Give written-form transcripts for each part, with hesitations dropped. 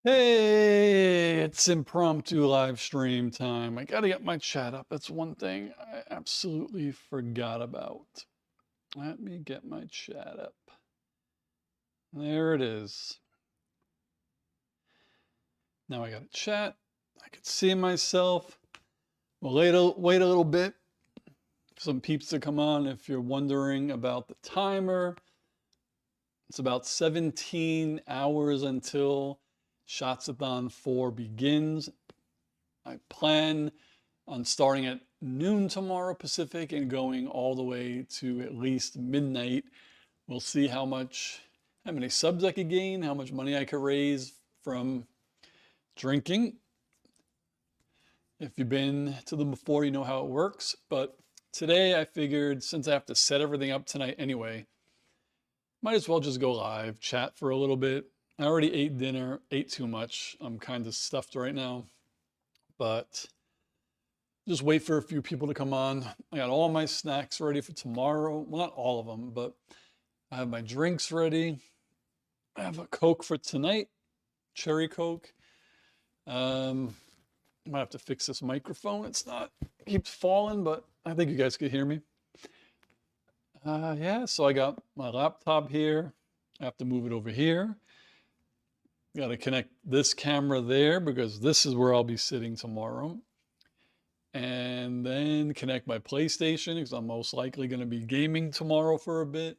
Hey, it's impromptu live stream time. I gotta get my chat up. That's one thing I absolutely forgot about. Let me get my chat up. There it is. Now I got a chat. I can see myself. We'll wait a little bit for some peeps to come on. If you're wondering about the timer, it's about 17 hours until Shots-a-Thon 4 begins. I plan on starting at noon tomorrow Pacific and going all the way to at least midnight. We'll see how many subs I could gain, how much money I could raise from drinking. If you've been to them before, you know how it works. But today I figured since I have to set everything up tonight anyway, might as well just go live, chat for a little bit. I already ate dinner, ate too much. I'm kind of stuffed right now, but just wait for a few people to come on. I got all my snacks ready for tomorrow. Well, not all of them, but I have my drinks ready. I have a Coke for tonight, cherry Coke. Might have to fix this microphone. It keeps falling, but I think you guys could hear me. Yeah, so I got my laptop here. I have to move it over here. Got to connect this camera there because this is where I'll be sitting tomorrow. And then connect my PlayStation because I'm most likely going to be gaming tomorrow for a bit.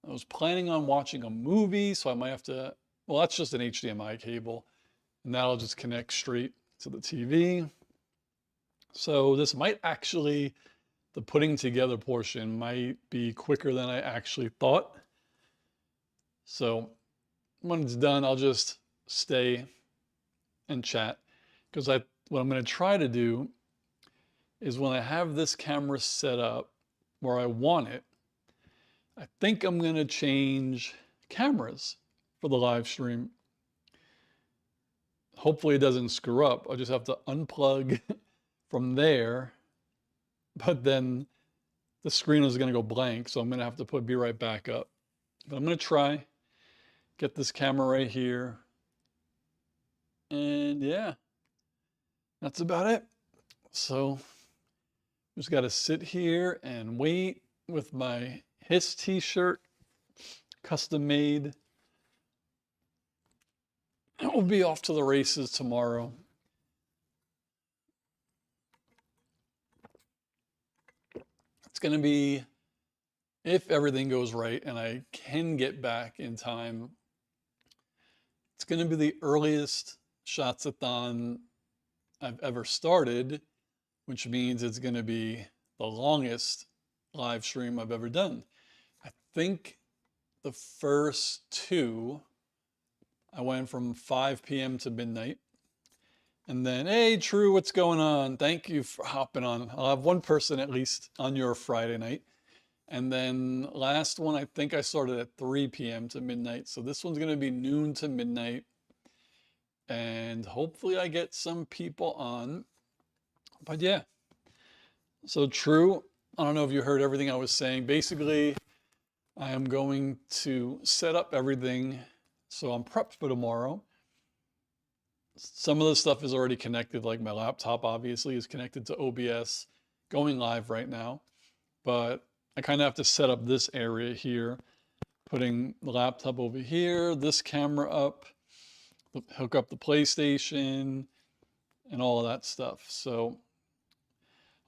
I was planning on watching a movie, so I might have to, well, that's just an HDMI cable, and that'll just connect straight to the TV. So this might actually, the putting together portion might be quicker than I actually thought. So when it's done, I'll just stay and chat because what I'm going to try to do is when I have this camera set up where I want it, I think I'm going to change cameras for the live stream. Hopefully it doesn't screw up. I'll just have to unplug from there, but then the screen is going to go blank, so I'm going to have to be right back up. But I'm going to try, get this camera right here, and yeah, that's about it. So just got to sit here and wait with my Hiss t-shirt, custom made. And we'll be off to the races tomorrow. It's going to be, if everything goes right and I can get back in time, it's going to be the earliest Shots-a-Thon I've ever started, which means it's going to be the longest live stream I've ever done. I think the first two, I went from 5 p.m. to midnight. And then, hey, True, what's going on? Thank you for hopping on. I'll have one person at least on your Friday night. And then last one, I think I started at 3 p.m. to midnight. So this one's going to be noon to midnight. And hopefully I get some people on. But yeah. So True, I don't know if you heard everything I was saying. Basically, I am going to set up everything so I'm prepped for tomorrow. Some of the stuff is already connected, like my laptop obviously is connected to OBS, going live right now. But I kind of have to set up this area here, putting the laptop over here, this camera up, hook up the PlayStation, and all of that stuff. So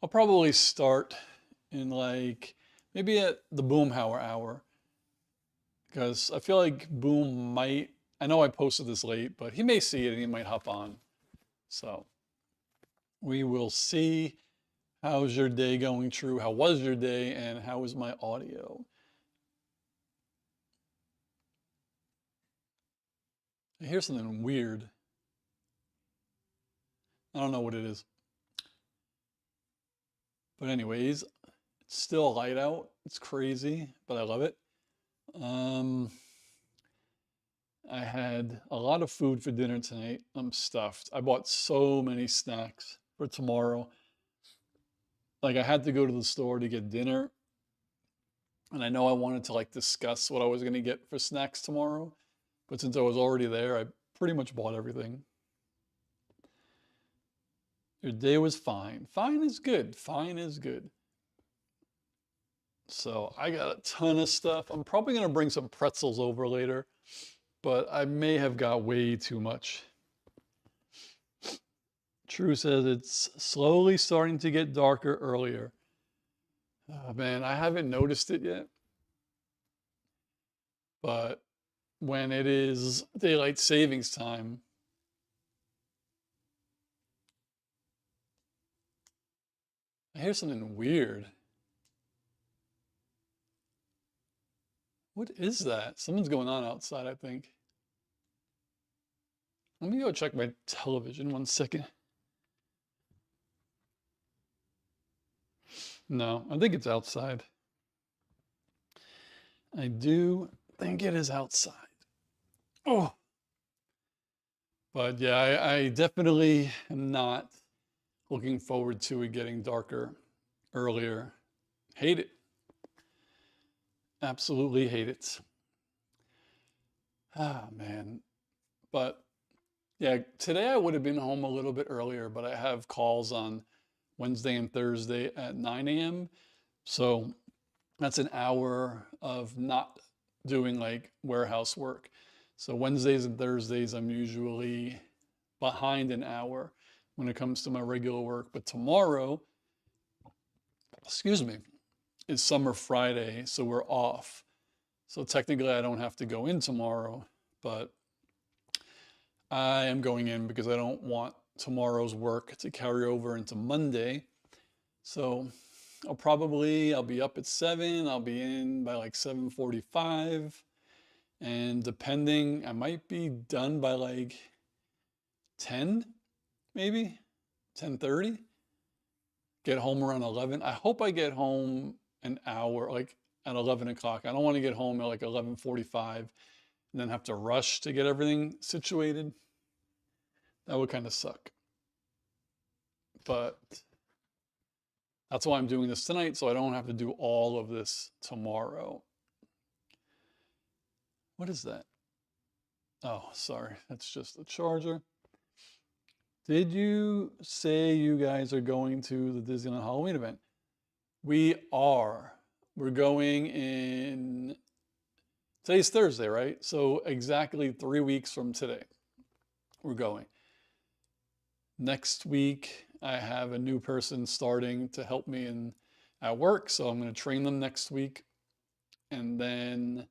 I'll probably start in like maybe at the Boomhauer hour, because I feel like Boom might, I know I posted this late, but he may see it and he might hop on. So we will see. How's your day going, True? How was your day? And how is my audio? I hear something weird. I don't know what it is. But anyways, it's still light out. It's crazy, but I love it. I had a lot of food for dinner tonight. I'm stuffed. I bought so many snacks for tomorrow. Like I had to go to the store to get dinner. And I know I wanted to like discuss what I was going to get for snacks tomorrow. But since I was already there, I pretty much bought everything. Your day was fine. Fine is good. Fine is good. So I got a ton of stuff. I'm probably going to bring some pretzels over later, but I may have got way too much. True says it's slowly starting to get darker earlier. Oh, man, I haven't noticed it yet. But when it is daylight savings time, I hear something weird. What is that? Something's going on outside, I think. Let me go check my television 1 second. No, I think it's outside. I do think it is outside. Oh, but yeah, I definitely am not looking forward to it getting darker earlier. Hate it. Absolutely hate it. Ah, man. But yeah, today I would have been home a little bit earlier, but I have calls on Wednesday and Thursday at 9 a.m. So that's an hour of not doing like warehouse work. So Wednesdays and Thursdays, I'm usually behind an hour when it comes to my regular work. But tomorrow, excuse me, is Summer Friday, so we're off. So technically I don't have to go in tomorrow, but I am going in because I don't want tomorrow's work to carry over into Monday. So I'll be up at 7, I'll be in by like 7:45. And depending, I might be done by like 10, maybe 10:30. Get home around 11. I hope I get home an hour, like at 11 o'clock. I don't want to get home at like 11:45 and then have to rush to get everything situated. That would kind of suck. But that's why I'm doing this tonight, so I don't have to do all of this tomorrow. What is that? Oh, sorry. That's just the charger. Did you say you guys are going to the Disneyland Halloween event? We are. We're going in, today's Thursday, right? So exactly 3 weeks from today, we're going. Next week, I have a new person starting to help me at work, so I'm going to train them next week. And then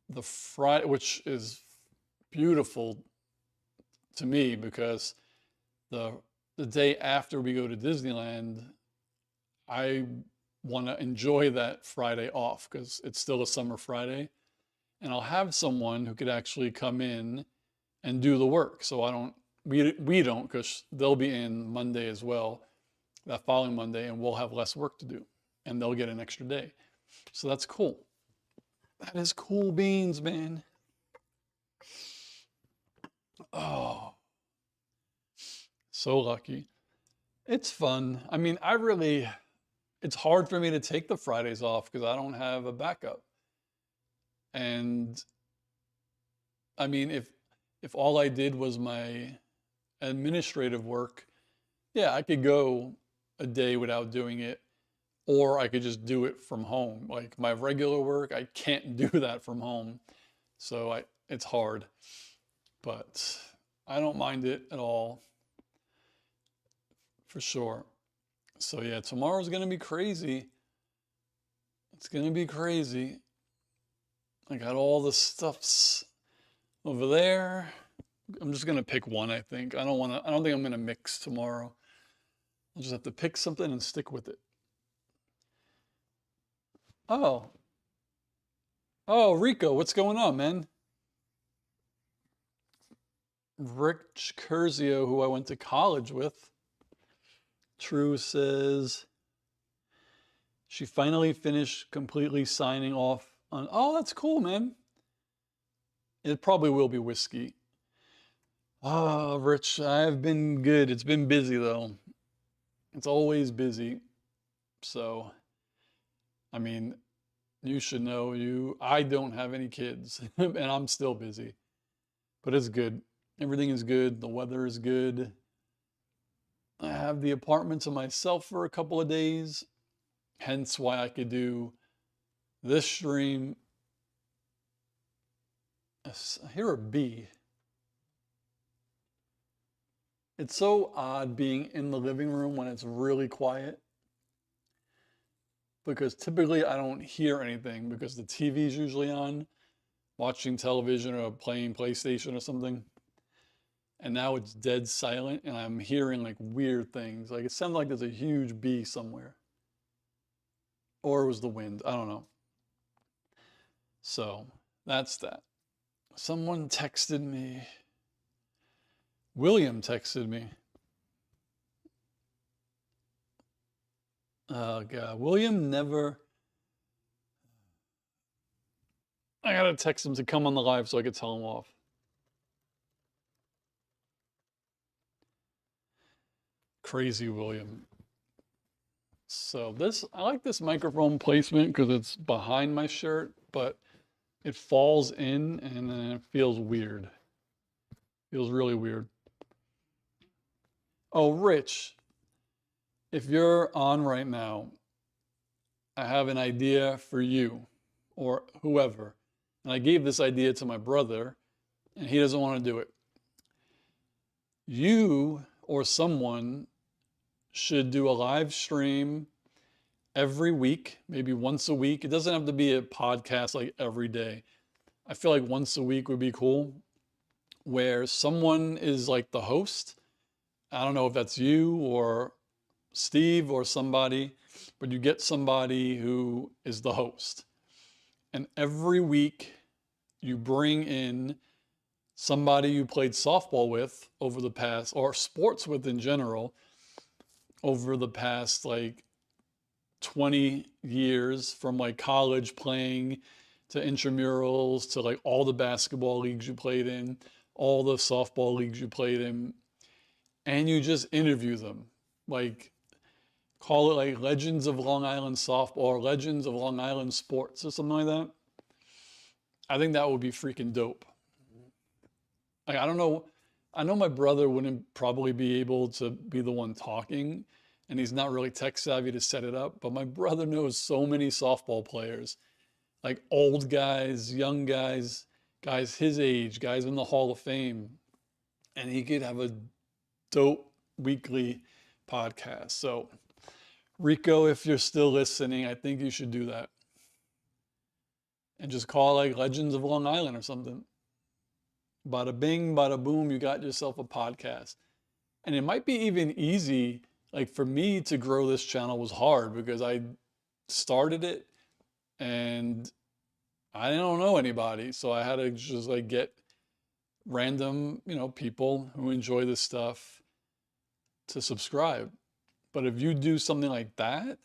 the Friday, which is beautiful to me because the day after we go to Disneyland, I want to enjoy that Friday off because it's still a summer Friday. And I'll have someone who could actually come in and do the work. So we don't, because they'll be in Monday as well, that following Monday, and we'll have less work to do. And they'll get an extra day. So that's cool. That is cool beans, man. Oh, so lucky. It's fun. I mean, it's hard for me to take the Fridays off because I don't have a backup. And I mean, if all I did was my administrative work, yeah, I could go a day without doing it, or I could just do it from home. Like my regular work, I can't do that from home. So it's hard, but I don't mind it at all, for sure. So yeah, tomorrow's gonna be crazy. It's gonna be crazy. I got all the stuffs over there. I'm just gonna pick one, I think. I don't think I'm gonna mix tomorrow. I'll just have to pick something and stick with it. Oh. Oh, Rico, what's going on, man? Rich Curzio, who I went to college with. True says she finally finished completely signing off on. Oh, that's cool, man. It probably will be whiskey. Ah, Rich, I've been good. It's been busy though. It's always busy. So, I mean, you should know I don't have any kids and I'm still busy. But it's good. Everything is good. The weather is good. I have the apartment to myself for a couple of days, hence why I could do this stream. I hear a bee. It's so odd being in the living room when it's really quiet, because typically I don't hear anything because the TV's usually on, watching television or playing PlayStation or something. And now it's dead silent and I'm hearing like weird things. Like it sounds like there's a huge bee somewhere. Or it was the wind. I don't know. So that's that. Someone texted me. William texted me. Oh God, William never. I gotta text him to come on the live so I could tell him off. Crazy William. So I like this microphone placement because it's behind my shirt, but it falls in and then it feels weird. Feels really weird. Oh, Rich, if you're on right now, I have an idea for you or whoever. And I gave this idea to my brother and he doesn't want to do it. You or someone should do a live stream every week, maybe once a week. It doesn't have to be a podcast like every day. I feel like once a week would be cool, where someone is like the host. I don't know if that's you or Steve or somebody, but you get somebody who is the host. And every week you bring in somebody you played softball with over the past, or sports with in general, over the past like 20 years, from like college playing to intramurals to like all the basketball leagues you played in, all the softball leagues you played in, and you just interview them. Like, call it like Legends of Long Island Softball or Legends of Long Island Sports or something like that. I think that would be freaking dope. Like, I don't know. I know my brother wouldn't probably be able to be the one talking, and he's not really tech savvy to set it up, but my brother knows so many softball players, like old guys, young guys, guys his age, guys in the Hall of Fame, and he could have a dope weekly podcast. So, Rico, if you're still listening, I think you should do that. And just call it like Legends of Long Island or something. Bada bing, bada boom, you got yourself a podcast. And it might be even easy. Like for me to grow this channel was hard because I started it and I don't know anybody. So I had to just like get random, people who enjoy this stuff to subscribe. But if you do something like that,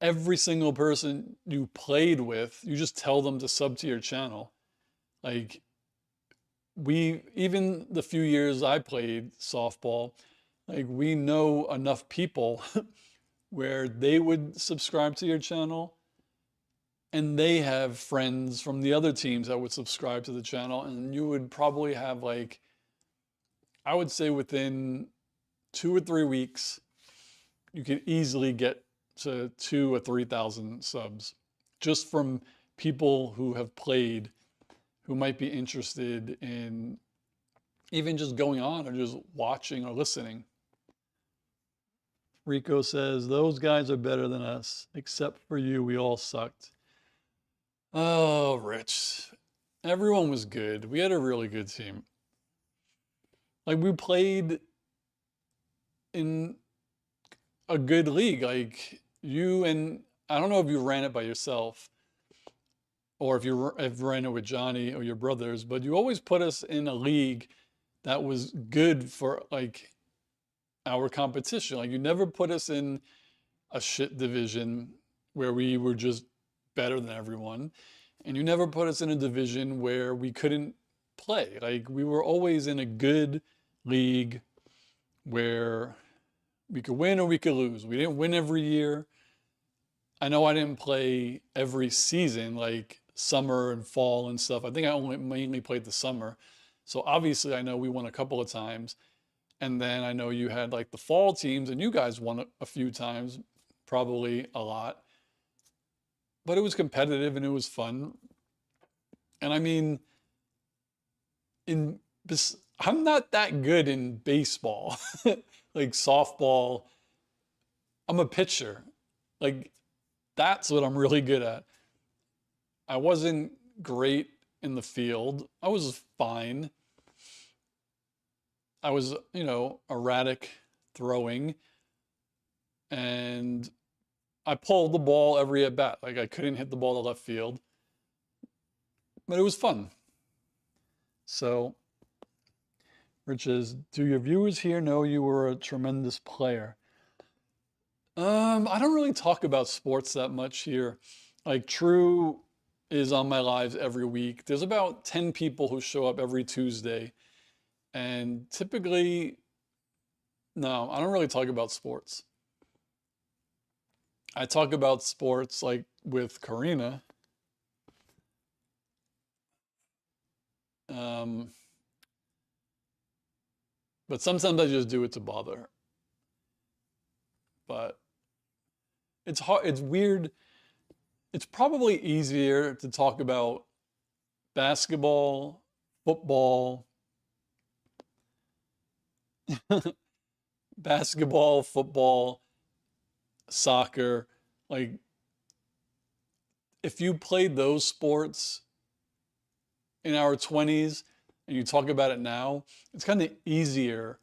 every single person you played with, you just tell them to sub to your channel. Like even the few years I played softball, like we know enough people where they would subscribe to your channel and they have friends from the other teams that would subscribe to the channel, and you would probably have like, I would say within 2 or 3 weeks, you could easily get to 2 or 3,000 subs just from people who have played, who might be interested in even just going on or just watching or listening. Rico says, those guys are better than us. Except for you, we all sucked. Oh, Rich. Everyone was good. We had a really good team. Like, we played in a good league. Like, you and I don't know if you ran it by yourself or if you ran it with Johnny or your brothers, but you always put us in a league that was good for like our competition. Like, you never put us in a shit division where we were just better than everyone. And you never put us in a division where we couldn't play. Like, we were always in a good league where we could win or we could lose. We didn't win every year. I know I didn't play every season, like summer and fall and stuff. I think I only mainly played the summer. So obviously I know we won a couple of times. And then I know you had like the fall teams and you guys won a few times, probably a lot. But it was competitive and it was fun. And I mean, in I'm not that good in baseball, like softball. I'm a pitcher. Like that's what I'm really good at. I wasn't great in the field. I was fine. I was, erratic throwing and I pulled the ball every at bat. Like I couldn't hit the ball to left field, but it was fun. So, Riches, do your viewers here know you were a tremendous player? I don't really talk about sports that much here. Like True is on my lives every week. There's about 10 people who show up every Tuesday. And typically, no, I don't really talk about sports. I talk about sports like with Karina. Um, but sometimes I just do it to bother her. But it's hard, it's weird. It's probably easier to talk about basketball, football, basketball, football, soccer. Like, if you played those sports in our 20s and you talk about it now, it's kind of easier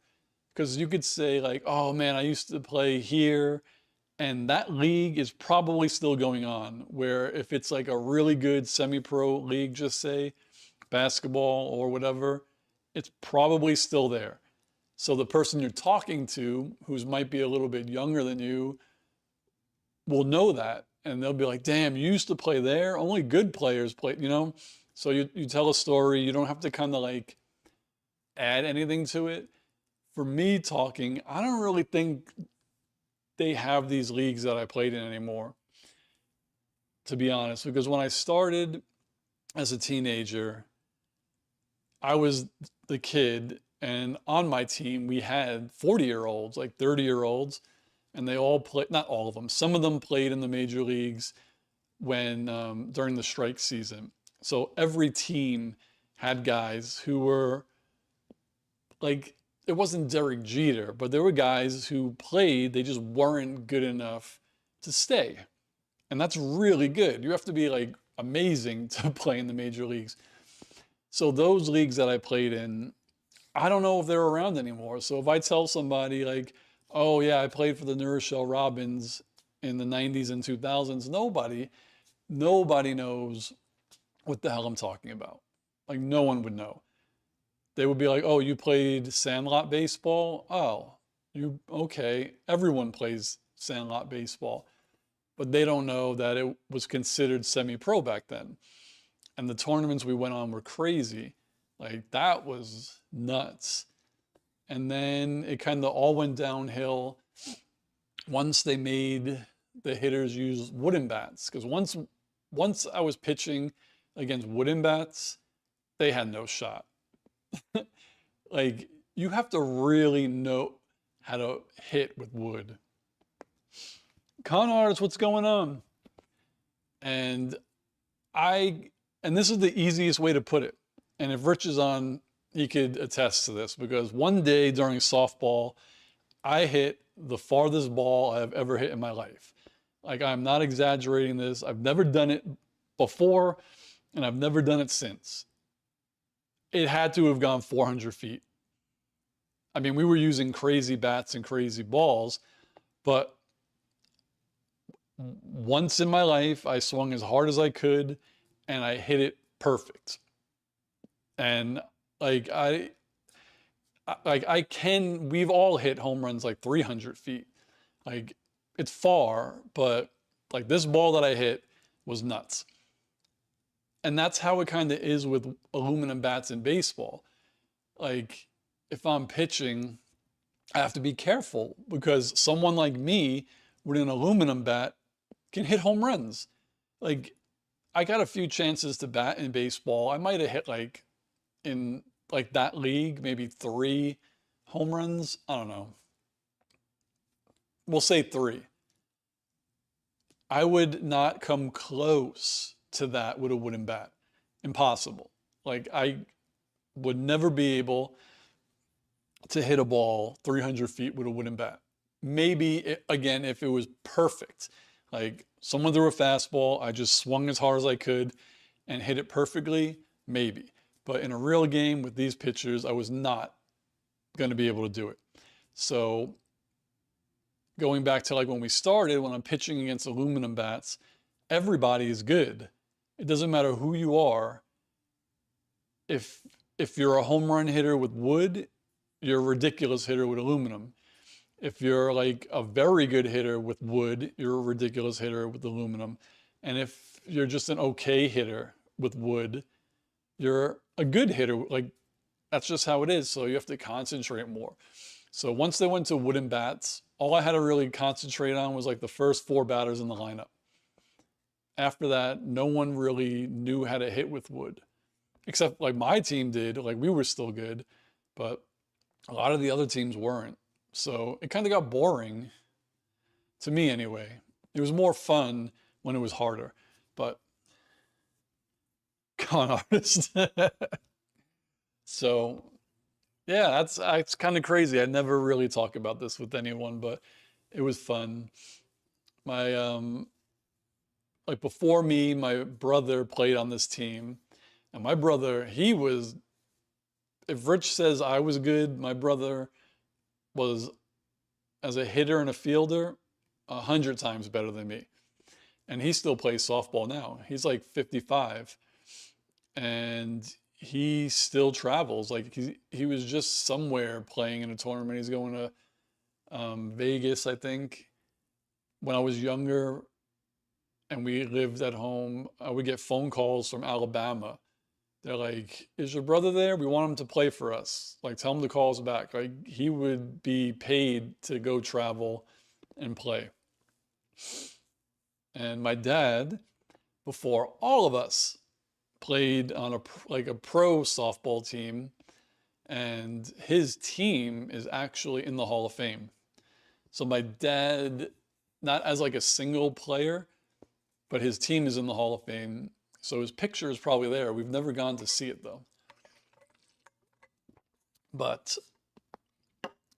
because you could say, like, oh man, I used to play here. And that league is probably still going on, where if it's like a really good semi-pro league, just say basketball or whatever, it's probably still there. So the person you're talking to, who's might be a little bit younger than you, will know that. And they'll be like, damn, you used to play there? Only good players play, you know? So you tell a story, you don't have to kind of like add anything to it. For me talking, I don't really think they have these leagues that I played in anymore, to be honest, because when I started as a teenager, I was the kid, and on my team, we had 40-year-olds, like 30-year-olds, and they all played, not all of them, some of them played in the major leagues when during the strike season. So every team had guys who were like, it wasn't Derek Jeter, but there were guys who played, they just weren't good enough to stay. And that's really good. You have to be like amazing to play in the major leagues. So those leagues that I played in, I don't know if they're around anymore. So if I tell somebody like, oh yeah, I played for the New Rochelle Robins in the 90s and 2000s, nobody knows what the hell I'm talking about. Like no one would know. They would be like, oh, you played sandlot baseball? Oh, okay. Everyone plays sandlot baseball. But they don't know that it was considered semi-pro back then. And the tournaments we went on were crazy. Like that was nuts. And then it kind of all went downhill once they made the hitters use wooden bats. Because once I was pitching against wooden bats, they had no shot. Like you have to really know how to hit with wood. Con artists, what's going on? And and this is the easiest way to put it. And if Rich is on, he could attest to this because one day during softball, I hit the farthest ball I've ever hit in my life. Like I'm not exaggerating this. I've never done it before and I've never done it since. It had to have gone 400 feet. I mean, we were using crazy bats and crazy balls, but once in my life, I swung as hard as I could and I hit it perfect. And like we've all hit home runs like 300 feet. Like it's far, but like this ball that I hit was nuts. And that's how it kind of is with aluminum bats in baseball. Like if I'm pitching, I have to be careful because someone like me with an aluminum bat can hit home runs. Like I got a few chances to bat in baseball. I might have hit like in like that league, maybe 3 home runs. I don't know. We'll say 3. I would not come close to that with a wooden bat. Impossible. Like I would never be able to hit a ball 300 feet with a wooden bat. Maybe again, if it was perfect, like someone threw a fastball, I just swung as hard as I could and hit it perfectly, maybe. But in a real game with these pitchers, I was not going to be able to do it. So going back to like when we started, when I'm pitching against aluminum bats, everybody is good. It doesn't matter who you are. If you're a home run hitter with wood, you're a ridiculous hitter with aluminum. If you're like a very good hitter with wood, you're a ridiculous hitter with aluminum. And if you're just an okay hitter with wood, you're a good hitter. Like that's just how it is. So you have to concentrate more. So once they went to wooden bats, all I had to really concentrate on was like the first 4 batters in the lineup. After that, no one really knew how to hit with wood, except like my team did. Like we were still good, but a lot of the other teams weren't. So it kind of got boring to me anyway. It was more fun when it was harder, but con artist. So yeah, that's kind of crazy. I never really talk about this with anyone, but it was fun. My like before me, my brother played on this team, and my brother, he was, if Rich says I was good, my brother was, as a hitter and a fielder, 100 times better than me. And he still plays softball now. He's like 55, and he still travels. Like he was just somewhere playing in a tournament. He's going to Vegas, I think. When I was younger and we lived at home, I would get phone calls from Alabama. They're like, is your brother there? We want him to play for us. Like, tell him to call us back. Like, he would be paid to go travel and play. And my dad, before all of us, played on a pro softball team, and his team is actually in the Hall of Fame. So my dad, not as like a single player, but his team is in the Hall of Fame. So his picture is probably there. We've never gone to see it though. But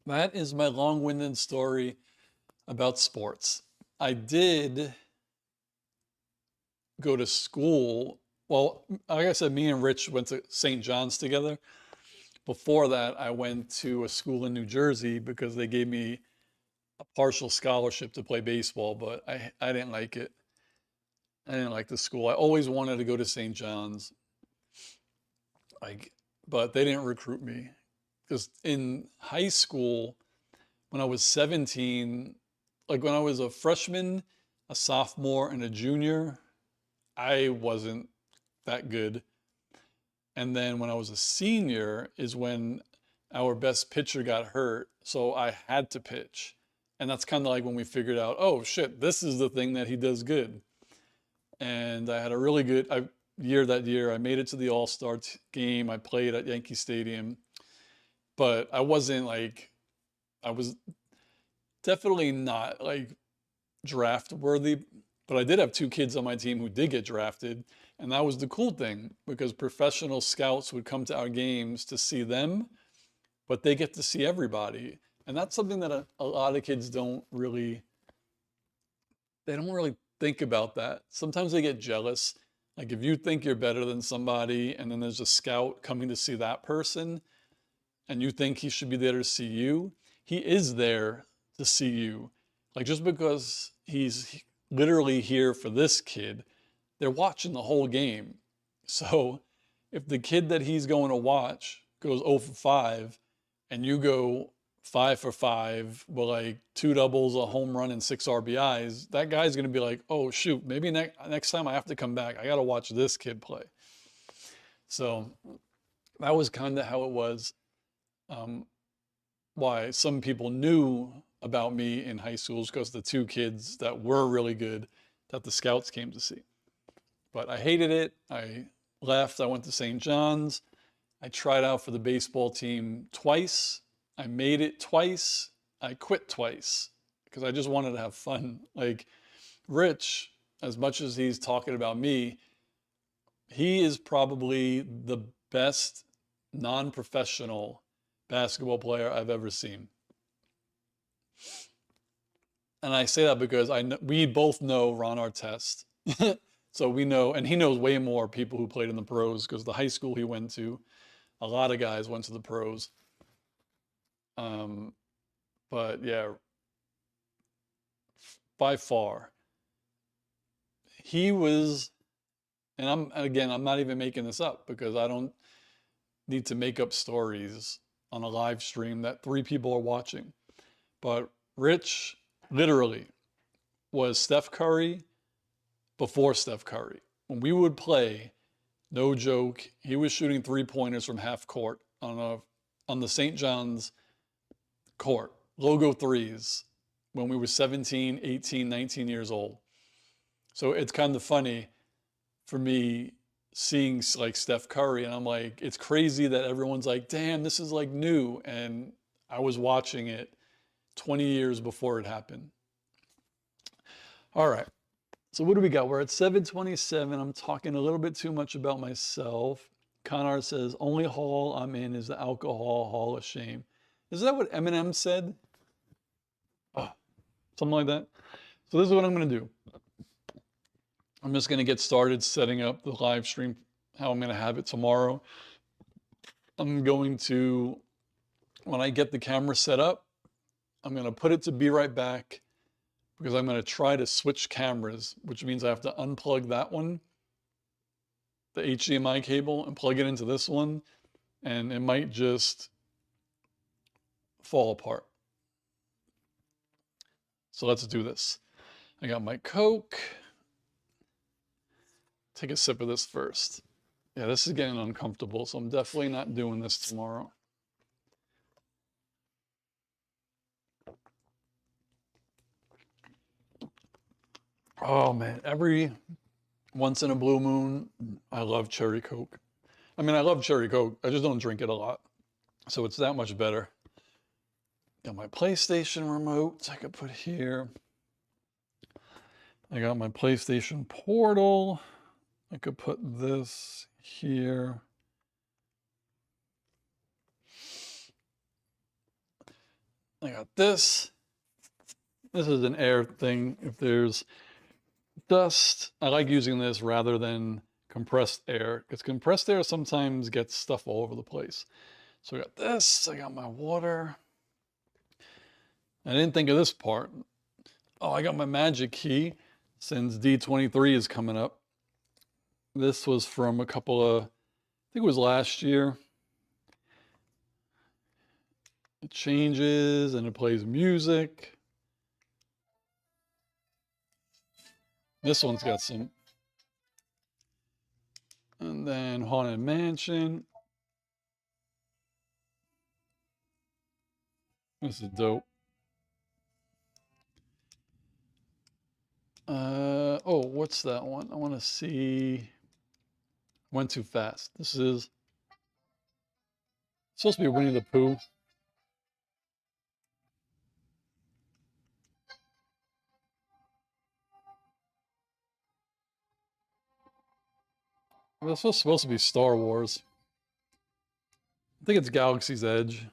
that is my long-winded story about sports. I did go to school. Well, like I said, me and Rich went to St. John's together. Before that, I went to a school in New Jersey because they gave me a partial scholarship to play baseball, but I didn't like it. I didn't like the school. I always wanted to go to St. John's, but they didn't recruit me. Because in high school, when I was 17, like when I was a freshman, a sophomore, and a junior, I wasn't that good. And then when I was a senior is when our best pitcher got hurt, so I had to pitch. And that's kind of like when we figured out, oh shit, this is the thing that he does good. And I had a really good year that year. I made it to the All-Star game. I played at Yankee Stadium. But I wasn't like, I was definitely not like draft worthy. But I did have 2 kids on my team who did get drafted. And that was the cool thing, because professional scouts would come to our games to see them, but they get to see everybody. And that's something that a lot of kids don't really think about that. Sometimes they get jealous. Like if you think you're better than somebody and then there's a scout coming to see that person and you think he should be there to see you, he is there to see you. Like just because he's literally here for this kid, they're watching the whole game. So if the kid that he's going to watch goes 0 for 5 and you go 5 for 5 with like 2 doubles, a home run, and 6 RBIs, that guy's going to be like, oh shoot, maybe next time I have to come back. I got to watch this kid play. So that was kind of how it was. Why some people knew about me in high schools, because the 2 kids that were really good that the scouts came to see. But I hated it. I left. I went to St. John's. I tried out for the baseball team twice. I made it twice. I quit twice because I just wanted to have fun. Like Rich, as much as he's talking about me, he is probably the best non-professional basketball player I've ever seen. And I say that because we both know Ron Artest. So we know, and he knows way more people who played in the pros because the high school he went to, a lot of guys went to the pros. But yeah, by far, he was, and I'm not even making this up because I don't need to make up stories on a live stream that 3 people are watching. But Rich literally was Steph Curry before Steph Curry. When we would play, no joke, he was shooting 3-pointers from half court on the St. John's court, logo threes, when we were 17, 18, 19 years old. So it's kind of funny for me seeing like Steph Curry, and I'm like, it's crazy that everyone's like, damn, this is like new. And I was watching it 20 years before it happened. All right. So what do we got? We're at 7:27. I'm talking a little bit too much about myself. Connor says, only hall I'm in is the Alcohol Hall of Shame. Is that what Eminem said? Oh, something like that. So this is what I'm going to do. I'm just going to get started setting up the live stream, how I'm going to have it tomorrow. I'm going to, when I get the camera set up, I'm going to put it to be right back because I'm going to try to switch cameras, which means I have to unplug that one, the HDMI cable, and plug it into this one, and it might just fall apart. So let's do this. I got my Coke. Take a sip of this first. Yeah, this is getting uncomfortable, so I'm definitely not doing this tomorrow. Oh man, every once in a blue moon, I love cherry Coke. I mean, I love cherry Coke. I just don't drink it a lot. So it's that much better. Got my PlayStation remote I could put here. I got my PlayStation Portal. I could put this here. I got this. This is an air thing. If there's dust, I like using this rather than compressed air because compressed air sometimes gets stuff all over the place. So I got this. I got my water. I didn't think of this part. Oh, I got my magic key since D23 is coming up. This was from a couple of, I think it was last year. It changes and it plays music. This one's got some. And then Haunted Mansion. This is dope. Oh, what's that one? I want to see. Went too fast. This is supposed to be Winnie the Pooh. This was supposed to be Star Wars. I think it's Galaxy's Edge.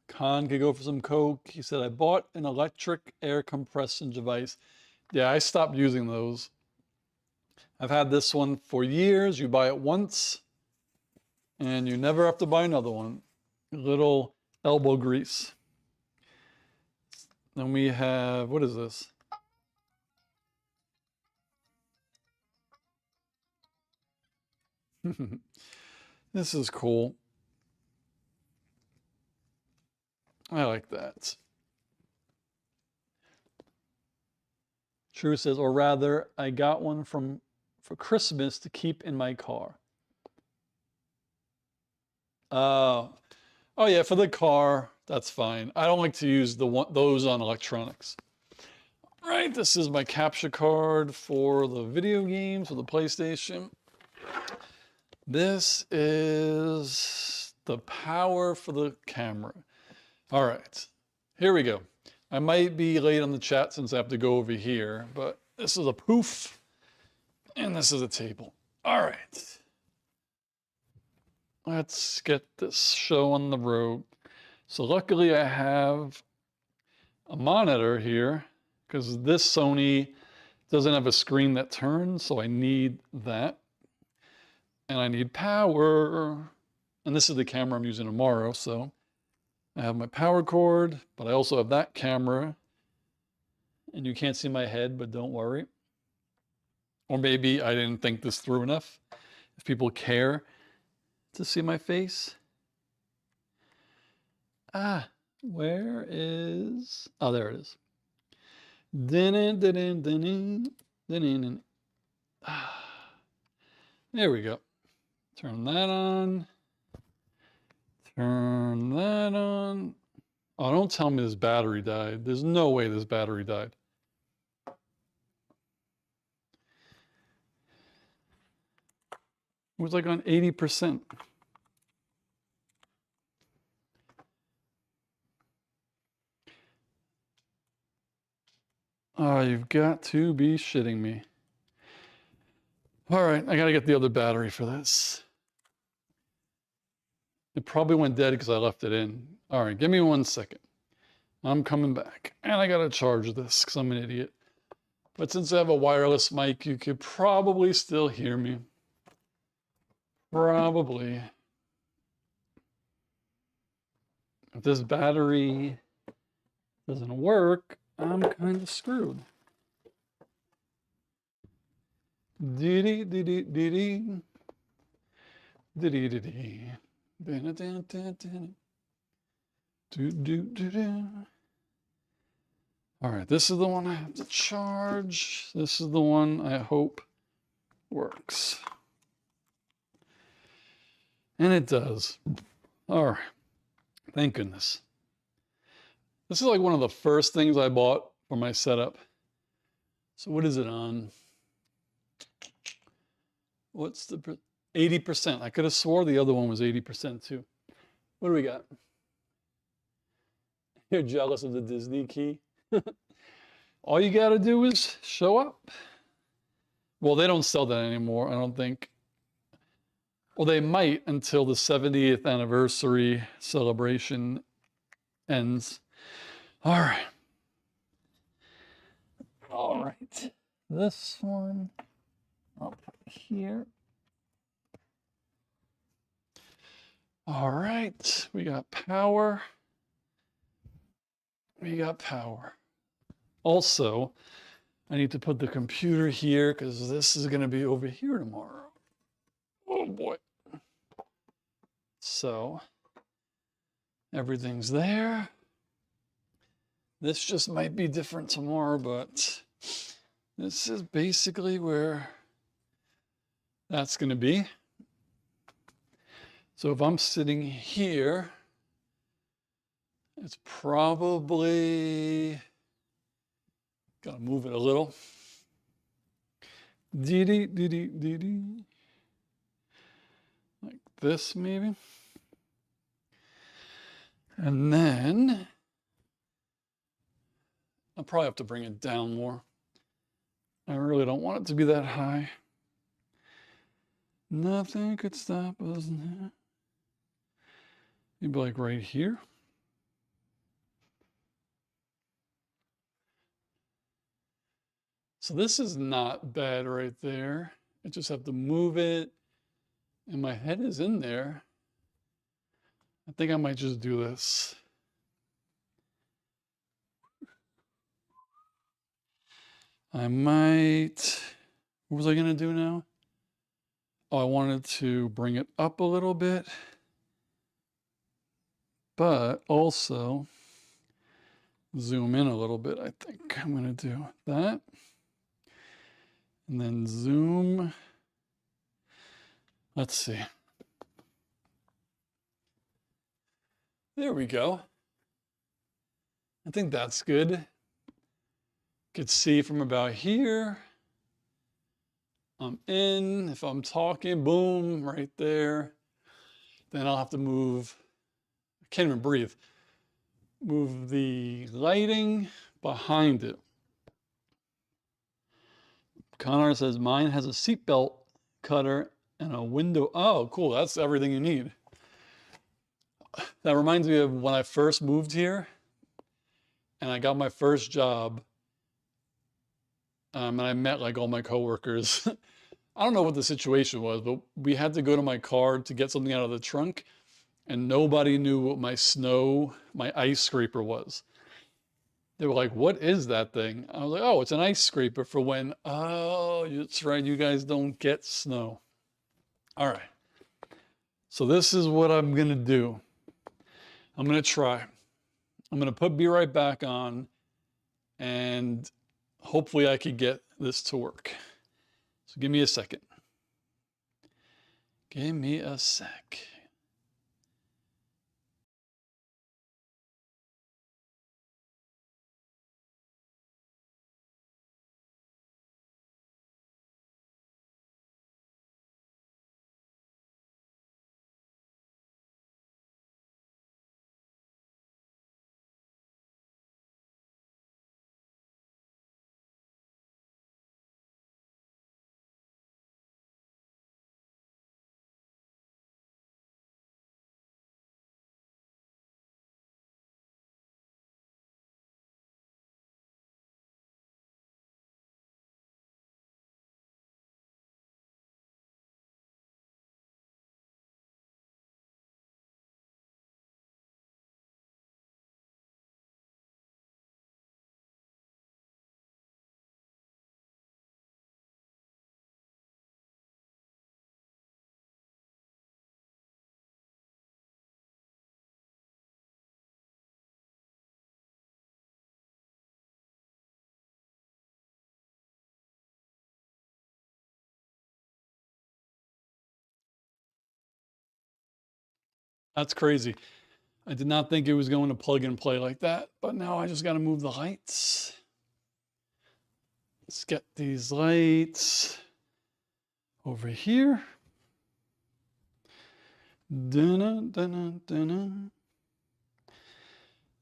Khan could go for some Coke. He said, I bought an electric air compression device. Yeah, I stopped using those. I've had this one for years. You buy it once and you never have to buy another one. Little elbow grease. Then we have, what is this? This is cool. I like that. True says, or rather, I got one for Christmas to keep in my car. Oh yeah, for the car, that's fine. I don't like to use those on electronics. Right, this is my capture card for the video games for the PlayStation. This is the power for the camera. All right, here we go. I might be late on the chat since I have to go over here, but this is a poof and this is a table. All right, let's get this show on the road. So luckily I have a monitor here because this Sony doesn't have a screen that turns, so I need that. And I need power. And this is the camera I'm using tomorrow, so I have my power cord, but I also have that camera. And you can't see my head, but don't worry. Or maybe I didn't think this through enough. If people care to see my face. Ah, where is... Oh, there it is. Ah, there we go. Turn that on. Turn that on. Oh, don't tell me this battery died. There's no way this battery died. It was like on 80%. Oh, you've got to be shitting me. All right, I gotta get the other battery for this. It probably went dead because I left it in. All right, give me 1 second. I'm coming back. And I gotta charge this because I'm an idiot. But since I have a wireless mic, you could probably still hear me. Probably. If this battery doesn't work, I'm kind of screwed. Diddy diddy diddy. Diddy diddy. All right, this is the one I have to charge. This is the one I hope works. And it does. All right, thank goodness. This is like one of the first things I bought for my setup. So what is it on? What's the 80%? I could have swore the other one was 80% too. What do we got? You're jealous of the Disney key? All you got to do is show up. Well, they don't sell that anymore, I don't think. Well, they might until the 70th anniversary celebration ends. All right. All right. This one up here. All right. We got power. We got power. Also, I need to put the computer here because this is going to be over here tomorrow. Oh boy. So, everything's there. This just might be different tomorrow, but this is basically where that's going to be. So if I'm sitting here, it's probably, gotta move it a little. Dee-dee, dee-dee, dee-dee. Like this maybe. And then I'll probably have to bring it down more. I really don't want it to be that high. Nothing could stop us now. Maybe like right here. So this is not bad right there. I just have to move it and my head is in there. I think I might just do this. I might, what was I gonna do now? Oh, I wanted to bring it up a little bit, but also zoom in a little bit. I think I'm gonna do that. And then zoom. Let's see. There we go. I think that's good. Could see from about here. I'm in. If I'm talking, boom, right there. Then I'll have to move, I can't even breathe. Move the lighting behind it. Connor says mine has a seatbelt cutter and a window. Oh, cool. That's everything you need. That reminds me of when I first moved here and I got my first job. And I met like all my coworkers. I don't know what the situation was, but we had to go to my car to get something out of the trunk, and nobody knew what my ice scraper was. They were like, "What is that thing?" I was like, "Oh, it's an ice scraper for when." Oh, that's right. You guys don't get snow. All right. So this is what I'm gonna do. I'm gonna try. I'm gonna put Be Right Back on, and hopefully I could get this to work. So give me a second. Give me a sec. That's crazy. I did not think it was going to plug and play like that, but now I just got to move the lights. Let's get these lights over here. Dun-dun, dun-dun, dun-dun.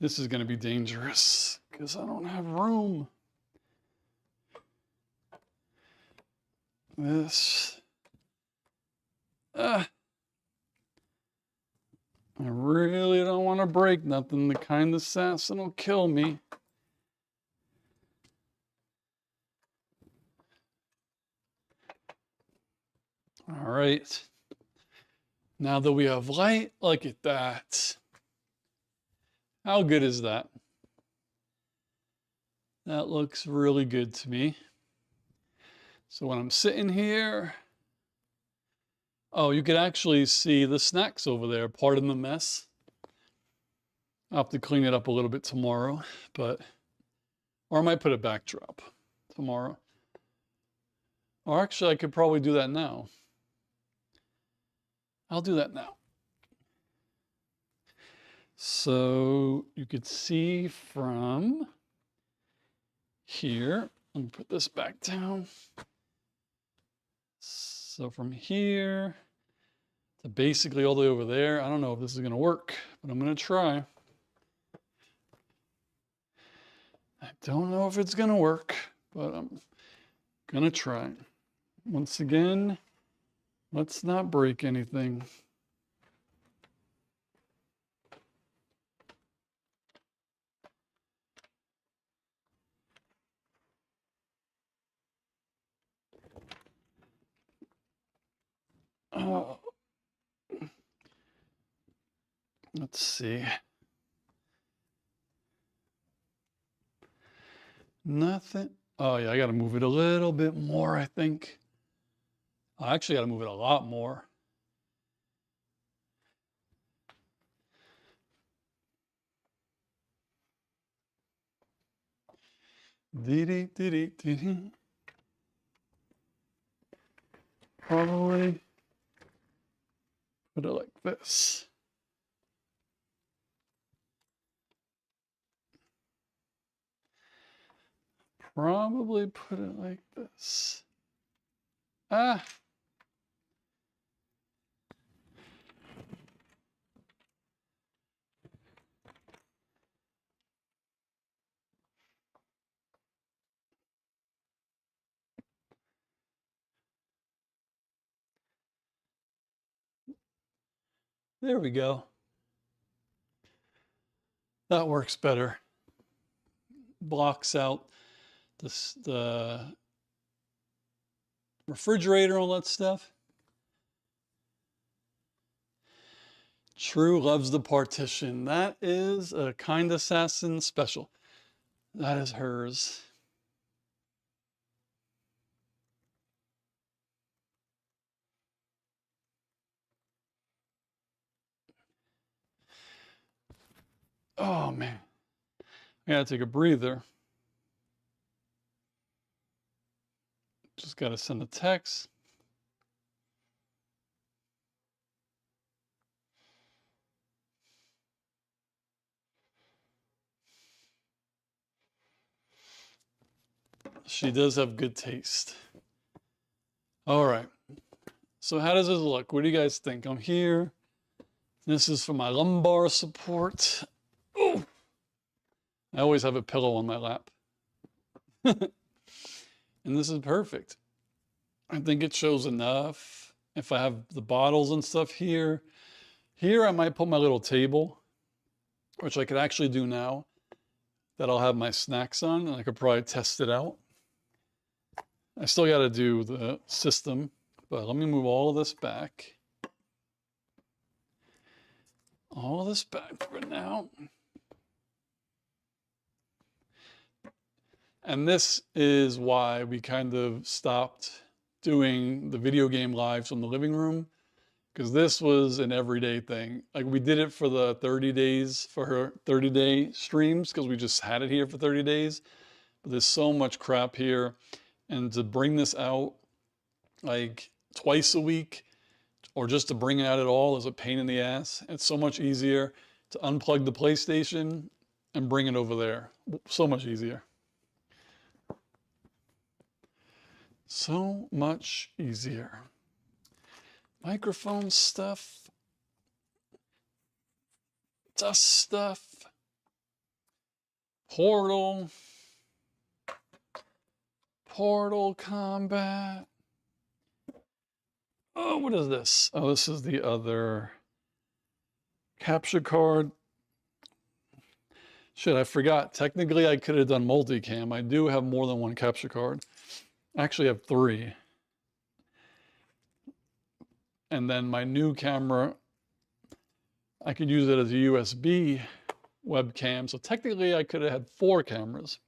This is going to be dangerous because I don't have room. This. I really don't want to break nothing. The kind assassin will kill me. All right. Now that we have light, look at that. How good is that? That looks really good to me. So when I'm sitting here, oh, you could actually see the snacks over there. Pardon the mess. I'll have to clean it up a little bit tomorrow, or I might put a backdrop tomorrow. Or actually, I could probably do that now. I'll do that now. So you could see from here, let me put this back down. So from here to basically all the way over there, I don't know if this is gonna work, but I'm gonna try. I don't know if it's gonna work, but I'm gonna try. Once again, let's not break anything. Oh. Let's see. Nothing. Oh yeah, I gotta move it a little bit more, I think. I actually gotta move it a lot more. Dee dee dee. Probably put it like this. probably put it like this. Ah. There we go. That works better. Blocks out the refrigerator, all that stuff. True loves the partition. That is a Kind Assassin special. That is hers. Oh man, I gotta take a breather. Just gotta send a text. She does have good taste. All right. So how does this look? What do you guys think? I'm here. This is for my lumbar support. Oh, I always have a pillow on my lap. And this is perfect. I think it shows enough. If I have the bottles and stuff here, I might put my little table, which I could actually do now, that I'll have my snacks on, and I could probably test it out. I still got to do the system, but let me move all of this back. All of this back for now. And this is why we kind of stopped doing the video game lives from the living room, because this was an everyday thing. Like, we did it for the 30 days, for her 30-day streams, because we just had it here for 30 days. But there's so much crap here. And to bring this out like twice a week, or just to bring it out at all, is a pain in the ass. It's so much easier to unplug the PlayStation and bring it over there. So much easier. So much easier. Microphone stuff. Dust stuff. Portal. Portal combat. Oh, what is this? Oh, this is the other capture card. Shit, I forgot. Technically, I could have done multicam. I do have more than one capture card. I actually have 3. And then my new camera, I could use it as a USB webcam. So technically, I could have had 4 cameras.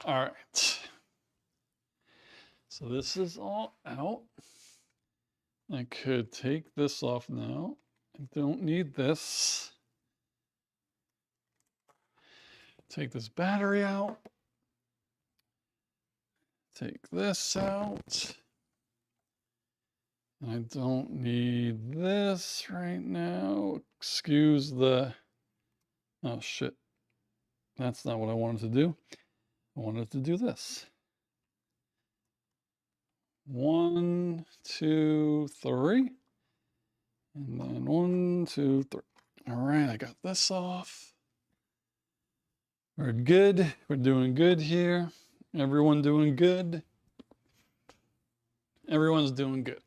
All right. So this is all out. I could take this off now. I don't need this. Take this battery out. Take this out. I don't need this right now. Excuse the... Oh, shit. That's not what I wanted to do. I wanted to do this. 1, 2, 3. And then 1, 2, 3. All right, I got this off. We're good. We're doing good here. Everyone doing good. Everyone's doing good.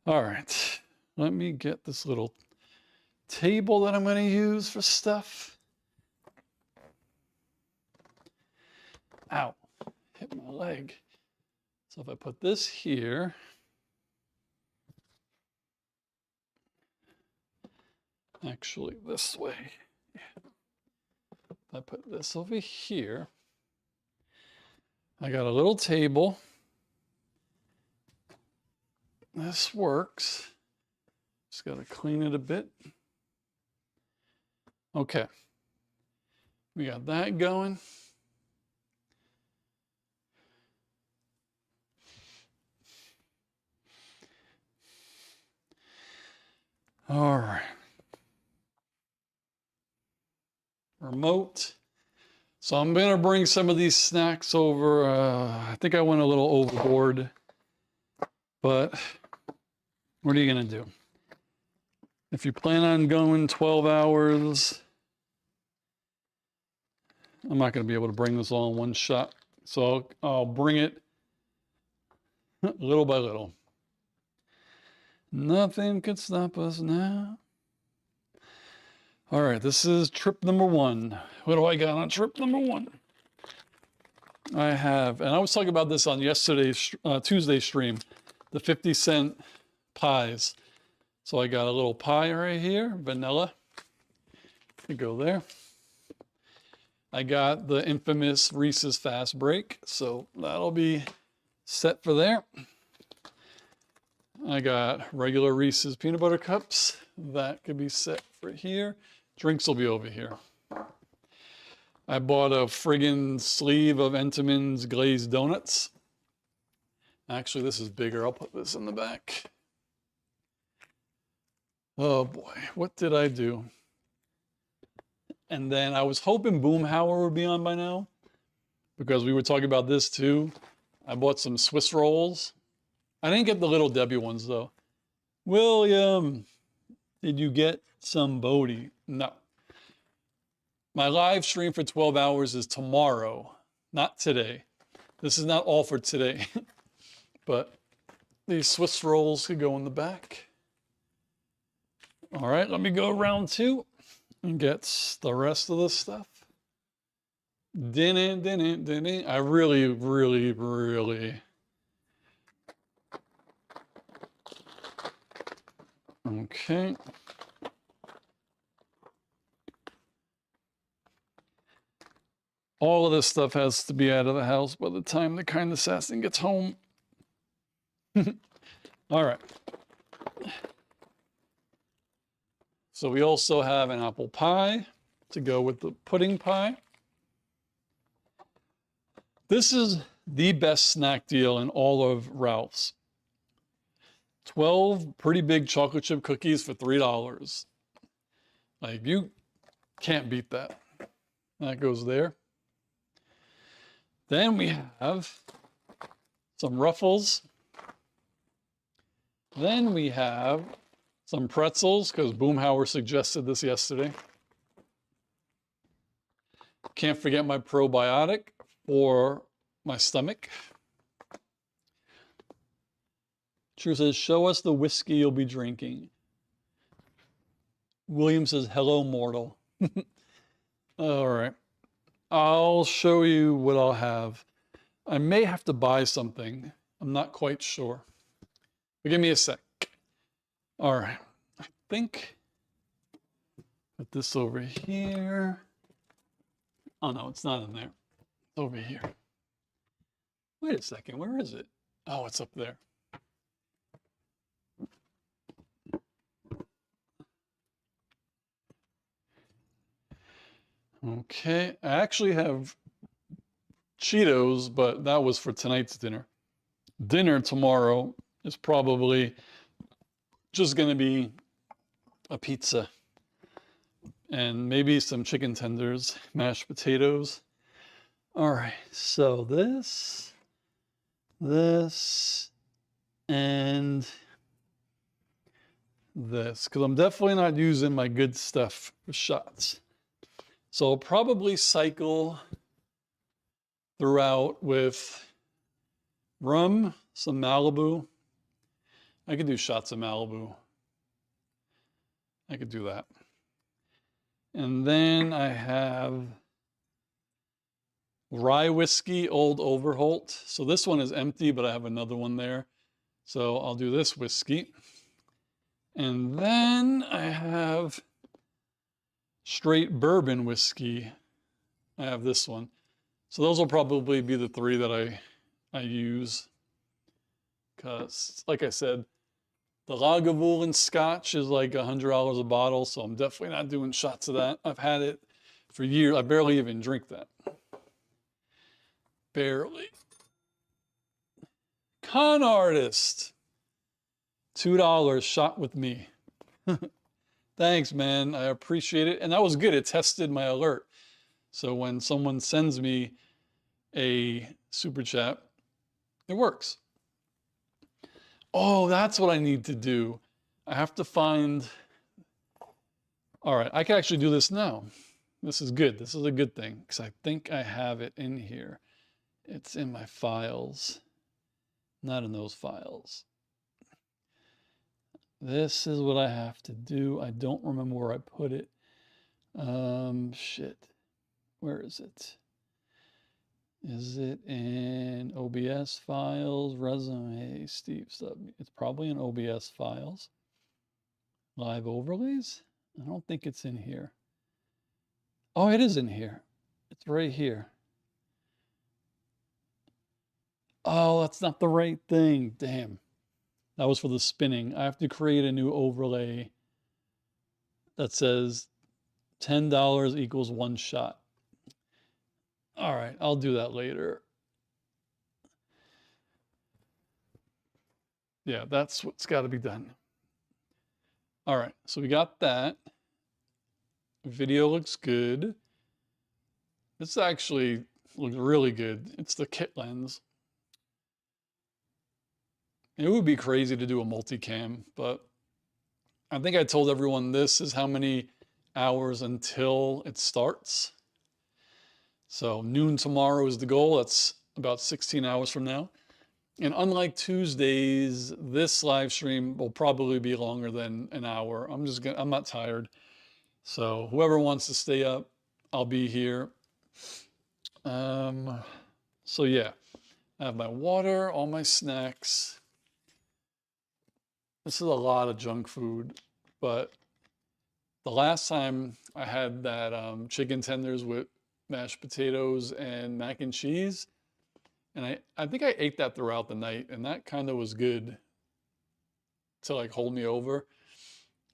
All right, let me get this little table that I'm going to use for stuff. Ow, hit my leg. So if I put this here, actually this way. If I put this over here, I got a little table. This works. Just got to clean it a bit. Okay. We got that going. All right. Remote. So I'm gonna bring some of these snacks over. I think I went a little overboard, but what are you gonna do? If you plan on going 12 hours, I'm not gonna be able to bring this all in one shot. So I'll bring it little by little. Nothing could stop us now. All right, this is trip number 1. What do I got on trip number 1? I have, and I was talking about this on yesterday's Tuesday stream, the 50-cent pies. So I got a little pie right here, vanilla. You go there. I got the infamous Reese's Fast Break, so that'll be set for there. I got regular Reese's peanut butter cups. That could be set for here. Drinks will be over here. I bought a friggin' sleeve of Entenmann's glazed donuts. Actually, this is bigger. I'll put this in the back. Oh boy, what did I do? And then I was hoping Boomhauer would be on by now, because we were talking about this too. I bought some Swiss rolls. I didn't get the Little Debbie ones though. William, did you get some Bodhi? No. My live stream for 12 hours is tomorrow, not today. This is not all for today, but these Swiss rolls could go in the back. All right, let me go around 2 and get the rest of the stuff. I really. Okay. All of this stuff has to be out of the house by the time the kind assassin gets home. All right. So we also have an apple pie to go with the pudding pie. This is the best snack deal in all of Ralph's. 12 pretty big chocolate chip cookies for $3. Like, you can't beat that. That goes there. Then we have some Ruffles. Then we have some pretzels, because Boomhauer suggested this yesterday. Can't forget my probiotic for my stomach. True says, show us the whiskey you'll be drinking. William says, hello, mortal. All right. I'll show you what I'll have. I may have to buy something. I'm not quite sure. But give me a sec. All right. I think put this over here. Oh, no, it's not in there. It's over here. Wait a second. Where is it? Oh, it's up there. Okay, I actually have Cheetos, but that was for tonight's dinner. Dinner tomorrow is probably just going to be a pizza and maybe some chicken tenders, mashed potatoes. All right, so this, and this, because I'm definitely not using my good stuff for shots. So I'll probably cycle throughout with rum, some Malibu. I could do shots of Malibu. I could do that. And then I have rye whiskey, Old Overholt. So this one is empty, but I have another one there. So I'll do this whiskey. And then I have straight bourbon whiskey. I have this one. So those will probably be the 3 that I use. Because, like I said, the Lagavulin Scotch is like $100 a bottle, so I'm definitely not doing shots of that. I've had it for years. I barely even drink that. Barely. Con Artist. $2 shot with me. Thanks, man. I appreciate it. And that was good. It tested my alert. So when someone sends me a super chat, it works. Oh, that's what I need to do. I have to find, all right, I can actually do this now. This is good. This is a good thing because I think I have it in here. It's in my files, not in those files. This is what I have to do. I don't remember where I put it. Shit. Where is it? Is it in OBS files, resume, Steve sub? It's probably in OBS files. Live overlays? I don't think it's in here. Oh, it is in here. It's right here. Oh, that's not the right thing. Damn. That was for the spinning. I have to create a new overlay that says $10 equals one shot. All right, I'll do that later. Yeah, that's what's got to be done. All right, so we got that. Video looks good. This actually looks really good. It's the kit lens. It would be crazy to do a multicam, but I think I told everyone this is how many hours until it starts. So noon tomorrow is the goal. That's about 16 hours from now. And unlike Tuesdays, this live stream will probably be longer than an hour. I'm not tired. So whoever wants to stay up, I'll be here. So yeah, I have my water, all my snacks. This is a lot of junk food, but the last time I had that chicken tenders with mashed potatoes and mac and cheese, and I think I ate that throughout the night, and that kind of was good to like hold me over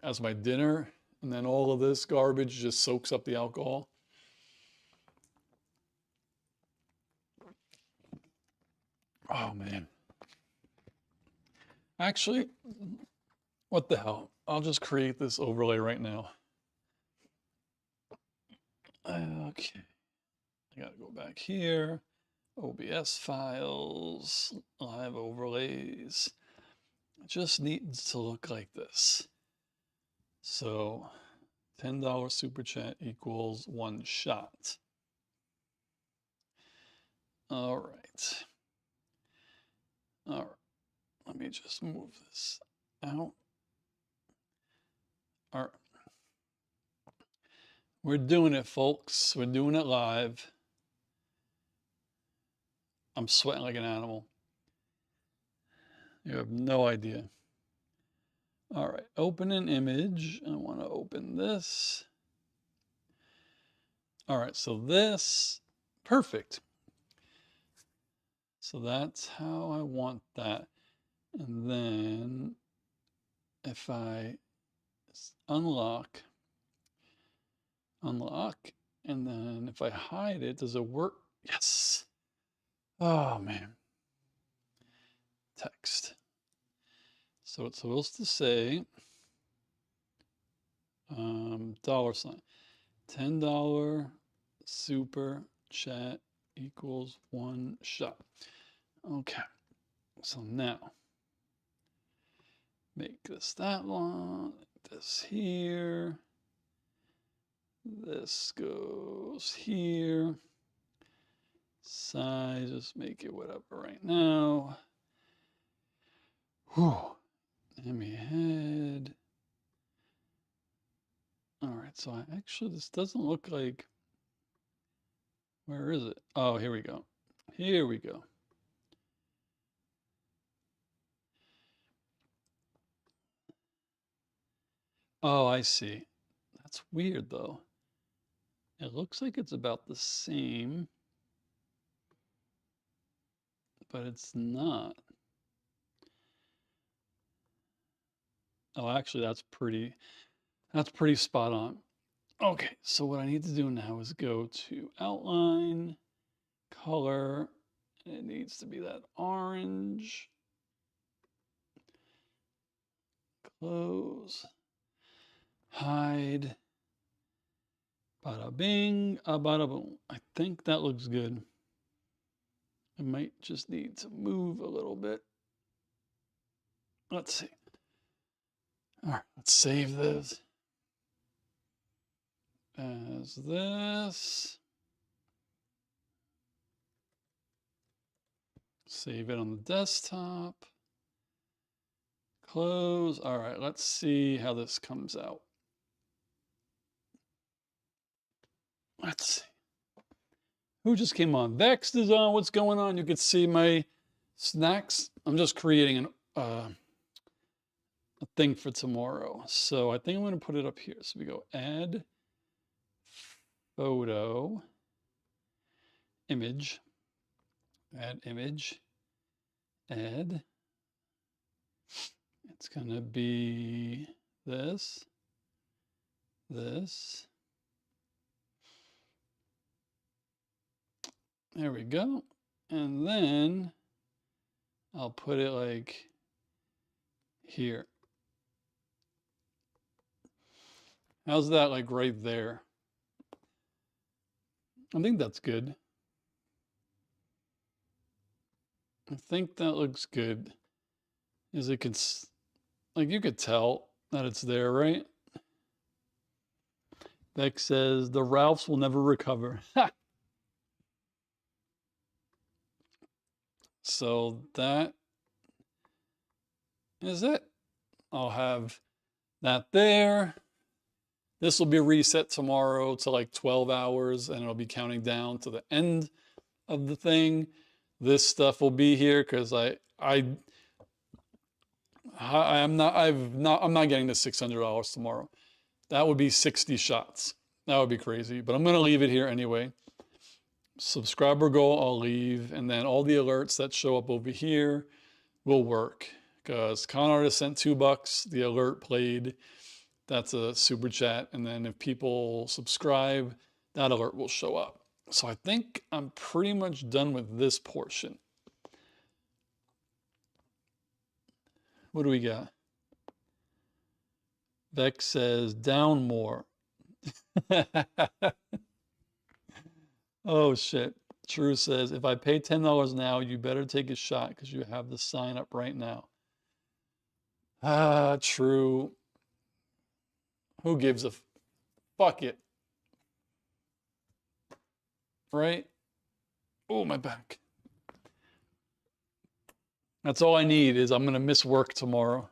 as my dinner. And then all of this garbage just soaks up the alcohol. Oh man. Actually, what the hell? I'll just create this overlay right now. Okay. I gotta go back here. OBS files, live overlays. It just needs to look like this. So $10 super chat equals one shot. All right. All right. Let me just move this out. All right. We're doing it, folks. We're doing it live. I'm sweating like an animal. You have no idea. All right, open an image. I want to open this. All right, so this, perfect. So that's how I want that. And then if I unlock, and then if I hide it, does it work? Yes. Oh man. Text. So it's supposed to say $, $10 super chat equals one shot. Okay, so now make this that long, this here, this goes here, size, just make it whatever right now. Whew, Emmy head. All right, so this doesn't look like, where is it? Oh, here we go. Here we go. Oh, I see. That's weird though. It looks like it's about the same, but it's not. Oh, actually, that's pretty spot on. Okay, so what I need to do now is go to outline, color, and it needs to be that orange. Close, hide, Bada bing, bada boom. I think that looks good. I might just need to move a little bit. Let's see. All right, let's save this as this. Save it on the desktop. Close. All right, let's see how this comes out. Let's see. Who just came on? Vexed is on. What's going on? You could see my snacks. I'm just creating a thing for tomorrow. So I think I'm going to put it up here. So we go add photo, image, add image, add. It's going to be this. There we go. And then I'll put it like here. How's that, like right there? I think that's good. I think that looks good. Is it like you could tell that it's there, right? Beck says the Ralphs will never recover. So that is it. I'll have that there. This will be reset tomorrow to like 12 hours and it'll be counting down to the end of the thing. This stuff will be here because I'm not getting the $600 tomorrow. That would be 60 shots. That would be crazy, but I'm going to leave it here anyway. Subscriber goal, I'll leave. And then all the alerts that show up over here will work because con artist sent $2. The alert played. That's a super chat. And then if people subscribe, that alert will show up. So I think I'm pretty much done with this portion. What do we got? Vex says down more. Oh shit. True says if I pay $10 now, you better take a shot because you have the sign up right now. Ah, true. Who gives a fuck it? Right? Oh, my back. That's all I need is I'm going to miss work tomorrow.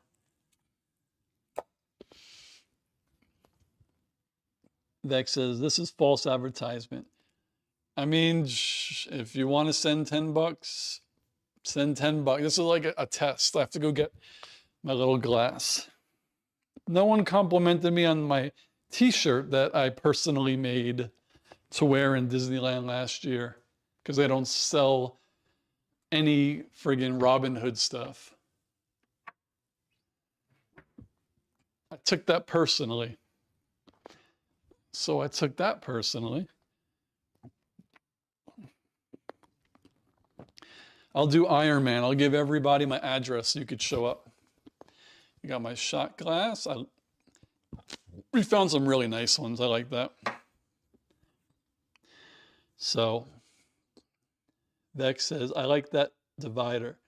Vex says, this is false advertisement. I mean, if you want to send $10, send $10. This is like a test. I have to go get my little glass. No one complimented me on my t-shirt that I personally made to wear in Disneyland last year because they don't sell any friggin' Robin Hood stuff. I took that personally. So I took that personally. I'll do Iron Man. I'll give everybody my address so you could show up. I got my shot glass. We found some really nice ones. I like that. So Vex says, I like that divider.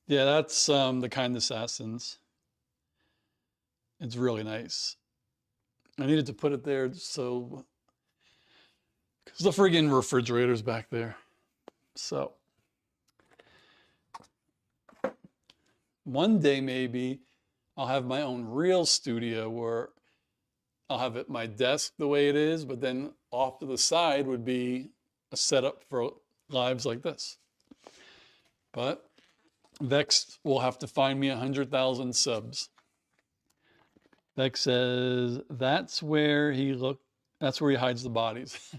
Yeah, that's the Kind Assassins. It's really nice. I needed to put it there so, because the friggin' refrigerator's back there. So one day maybe I'll have my own real studio where I'll have it my desk the way it is, but then off to the side would be a setup for lives like this. But Vex will have to find me 100,000 subs. Vex says that's where he hides the bodies.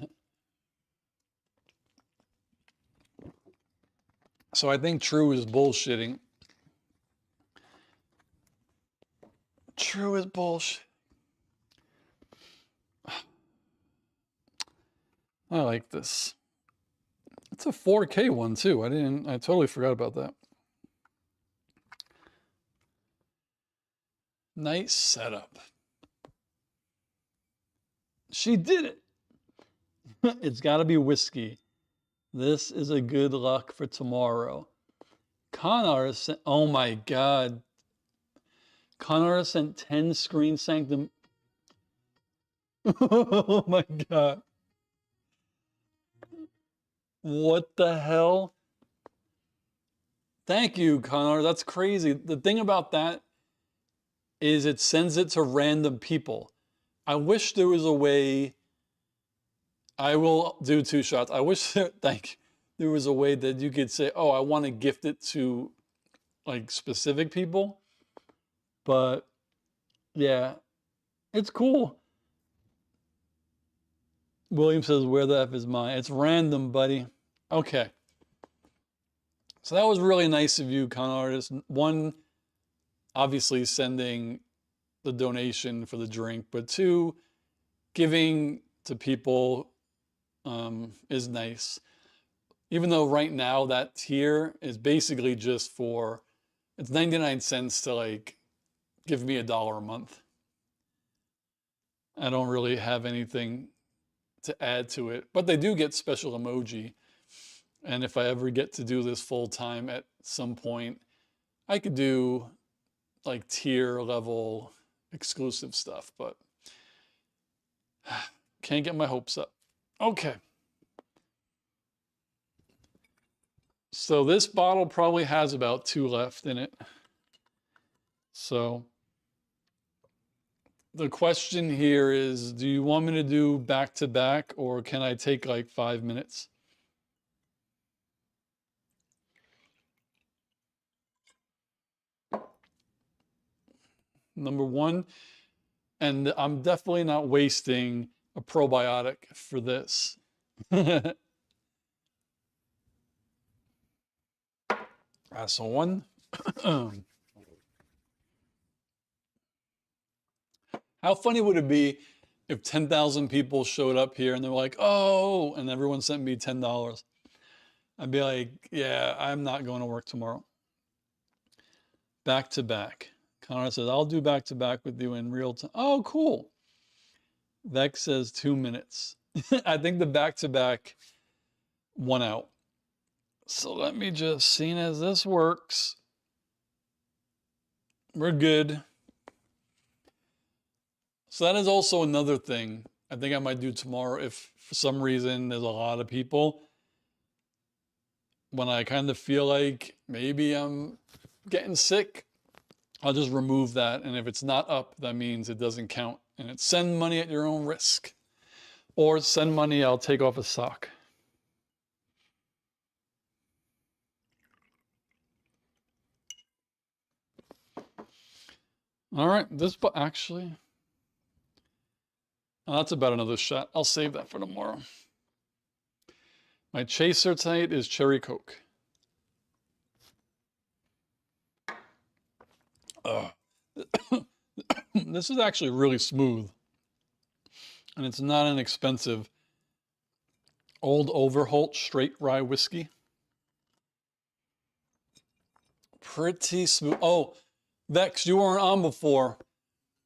So I think True is bullshitting. True is bullshit. I like this. It's a 4K one too. I totally forgot about that. Nice setup. She did it. It's got to be whiskey. This is a good luck for tomorrow. Con artist sent, oh my God. Con artist sent 10 screen Sanctum. Oh my God. What the hell? Thank you, Connor. That's crazy. The thing about that is it sends it to random people. I wish there was a way. I will do 2 shots. I wish there was a way that you could say, "Oh, I want to gift it to like specific people." But yeah, it's cool. William says, "Where the F is mine?" It's random, buddy. Okay. So that was really nice of you, con artist. One, obviously sending the donation for the drink, but 2, giving to people is nice. Even though right now that tier is basically just for, it's 99 cents to like give me $1 a month. I don't really have anything to add to it, but they do get special emoji. And if I ever get to do this full time at some point, I could do like tier level exclusive stuff, but can't get my hopes up. Okay. So this bottle probably has about 2 left in it. So the question here is, do you want me to do back to back, or can I take like 5 minutes? Number 1, and I'm definitely not wasting a probiotic for this. That's a 1. How funny would it be if 10,000 people showed up here and they were like, "Oh," and everyone sent me $10? I'd be like, "Yeah, I'm not going to work tomorrow." Back to back. Connor says, "I'll do back to back with you in real time." Oh, cool. Vex says 2 minutes. I think the back to back won out. So let me just, seeing as this works, we're good. So that is also another thing I think I might do tomorrow if for some reason there's a lot of people. When I kind of feel like maybe I'm getting sick, I'll just remove that. And if it's not up, that means it doesn't count. And it's send money at your own risk. Or send money, I'll take off a sock. All right, this, but actually, that's about another shot. I'll save that for tomorrow. My chaser tonight is cherry Coke. This is actually really smooth. And it's not an expensive Old Overholt straight rye whiskey. Pretty smooth. Oh, Vex, you weren't on before.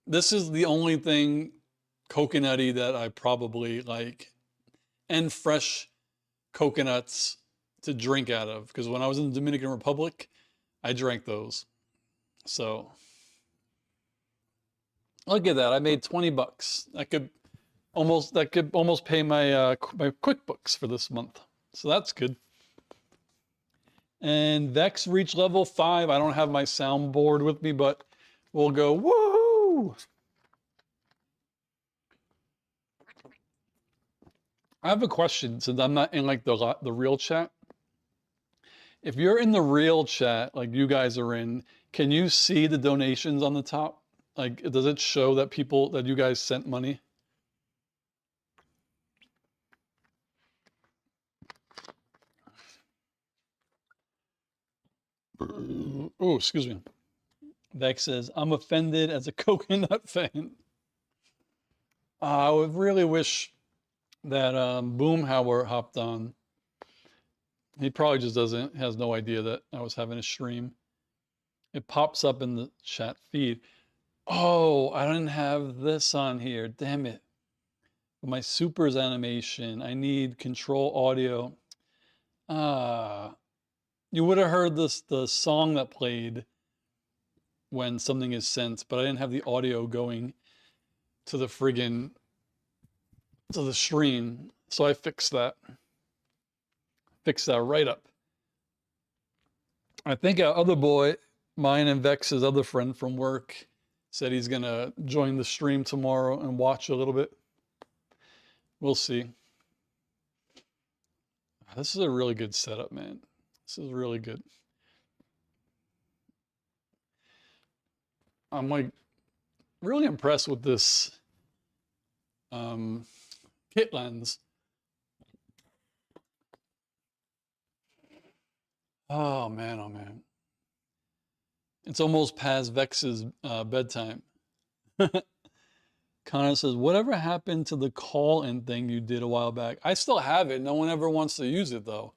This is the only thing coconutty that I probably like, and fresh coconuts to drink out of. Because when I was in the Dominican Republic, I drank those. So look at that. I made 20 bucks. That could almost pay my my QuickBooks for this month. So that's good. And Vex reached level 5. I don't have my soundboard with me, but we'll go woohoo! I have a question since I'm not in like the real chat. If you're in the real chat, like you guys are in, can you see the donations on the top? Like, does it show that people that you guys sent money? Oh, excuse me. Vex says, "I'm offended as a coconut fan." I would really wish that Boomhauer hopped on. He probably just has no idea that I was having a stream. It pops up in the chat feed. Oh, I didn't have this on here. Damn it. My supers animation. I need control audio. You would have heard the song that played when something is sent, but I didn't have the audio going to the stream. So I fixed that. Fixed that right up. I think our other boy, mine and Vex's other friend from work, said he's gonna join the stream tomorrow and watch a little bit. We'll see. This is a really good setup, man. This is really good. I'm like really impressed with this kit lens. Oh man, oh man. It's almost past Vex's bedtime. Connor says, whatever happened to the call-in thing you did a while back? I still have it. No one ever wants to use it though.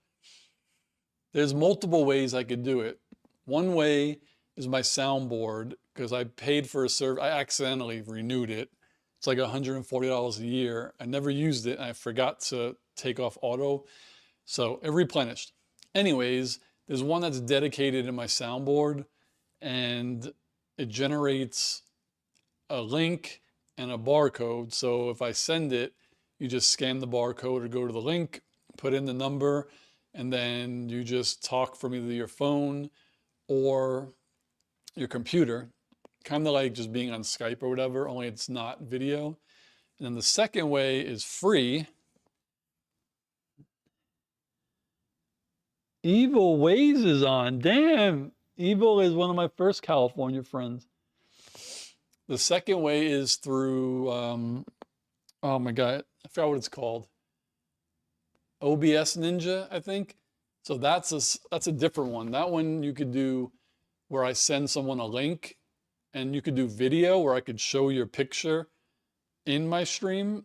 There's multiple ways I could do it. One way is my soundboard, because I paid for a service. I accidentally renewed it. It's like $140 a year. I never used it, and I forgot to take off auto, so it replenished. Anyways, there's one that's dedicated in my soundboard, and it generates a link and a barcode. So if I send it, you just scan the barcode or go to the link, put in the number, and then you just talk from either your phone or your computer, kind of like just being on Skype or whatever, only it's not video. And then the second way is free. Evil Ways is on. Damn, Evil is one of my first California friends. The second way is through, oh my God, I forgot what it's called. OBS Ninja, I think. So that's a different one. That one you could do where I send someone a link, and you could do video where I could show your picture in my stream.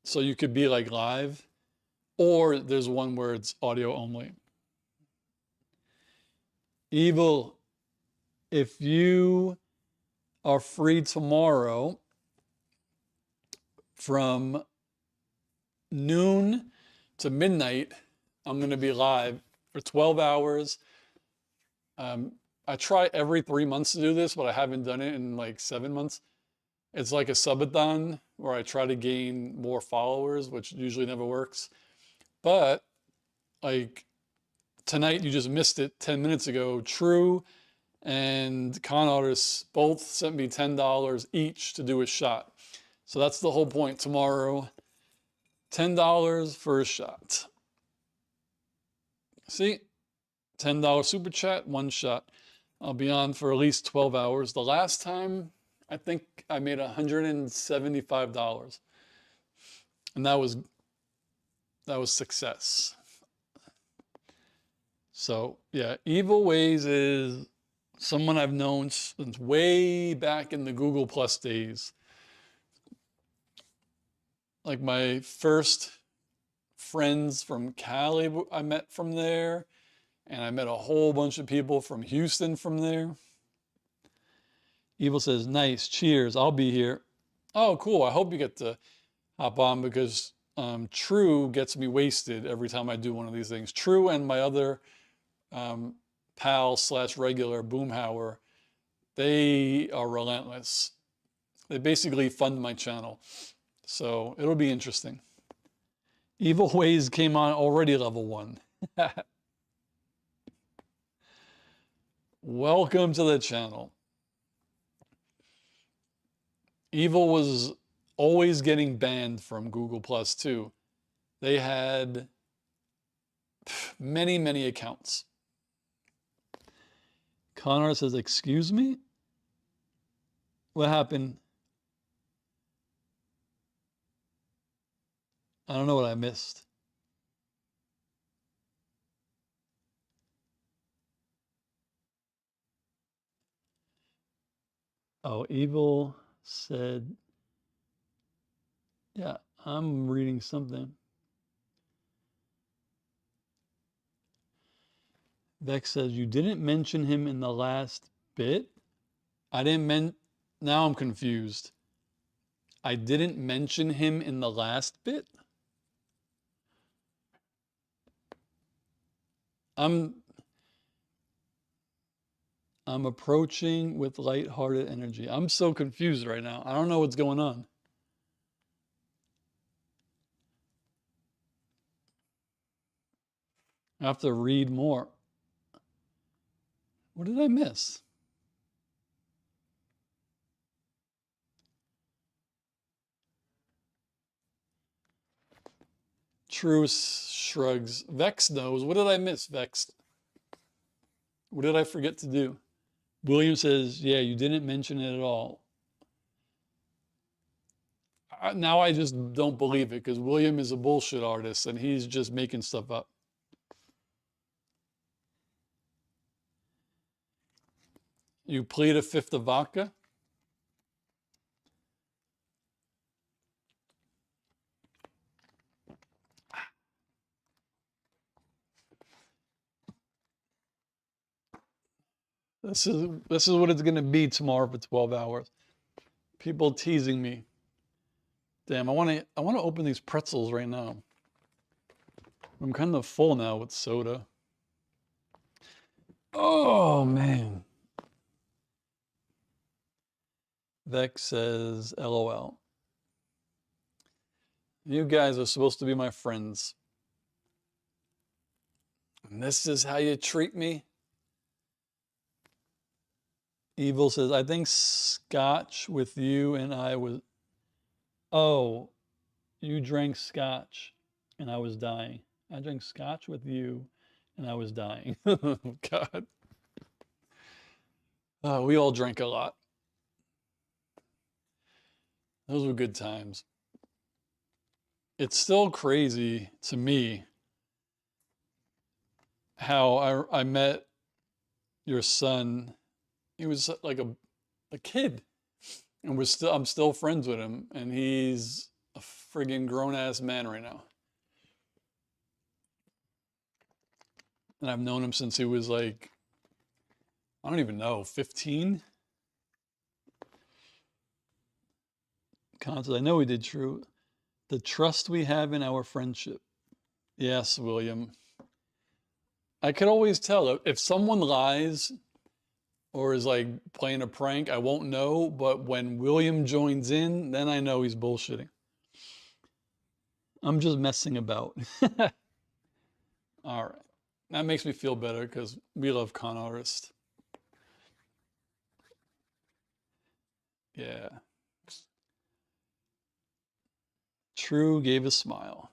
So you could be like live, or there's one where it's audio only. Evil, if you are free tomorrow from noon to midnight, I'm going to be live for 12 hours. I try every 3 months to do this, but I haven't done it in like 7 months. It's like a subathon where I try to gain more followers, which usually never works. But like tonight, you just missed it 10 minutes ago. True and Con Artists both sent me $10 each to do a shot. So that's the whole point. Tomorrow, $10 for a shot. See? $10 super chat, one shot. I'll be on for at least 12 hours. The last time, I think I made $175. And that was success. So yeah, Evil Ways is someone I've known since way back in the Google Plus days. Like my first friends from Cali, I met from there. And I met a whole bunch of people from Houston from there. Evil says, nice, cheers, I'll be here. Oh, cool, I hope you get to hop on, because True gets me wasted every time I do one of these things. True and my other pal / regular Boomhauer, they are relentless. They basically fund my channel. So it'll be interesting. Evil Ways came on already level 1. Welcome to the channel. Evil was always getting banned from Google Plus too. They had many accounts. Connor says, excuse me? What happened? I don't know what I missed. Oh, Evil said, yeah, I'm reading something. Vex says, you didn't mention him in the last bit? I didn't now I'm confused. I didn't mention him in the last bit. I'm approaching with lighthearted energy. I'm so confused right now. I don't know what's going on. I have to read more. What did I miss? Truce shrugs. Vex knows. What did I miss, Vex? What did I forget to do? William says, yeah, you didn't mention it at all. Now I just don't believe it because William is a bullshit artist and he's just making stuff up. You plead a fifth of vodka? This is what it's gonna be tomorrow for 12 hours. People teasing me. Damn, I wanna open these pretzels right now. I'm kind of full now with soda. Oh man. Vex says, LOL. You guys are supposed to be my friends. And this is how you treat me? Evil says, I think scotch with you and I was... Oh, you drank scotch and I was dying. I drank scotch with you and I was dying. God. We all drank a lot. Those were good times. It's still crazy to me how I met your son. He was like a kid, and I'm still friends with him, and he's a friggin' grown-ass man right now. And I've known him since he was like, I don't even know, 15? Constance, I know we did true. The trust we have in our friendship. Yes, William. I could always tell if someone lies or is like playing a prank, I won't know. But when William joins in, then I know he's bullshitting. I'm just messing about. All right. That makes me feel better because we love con artists. Yeah. True gave a smile.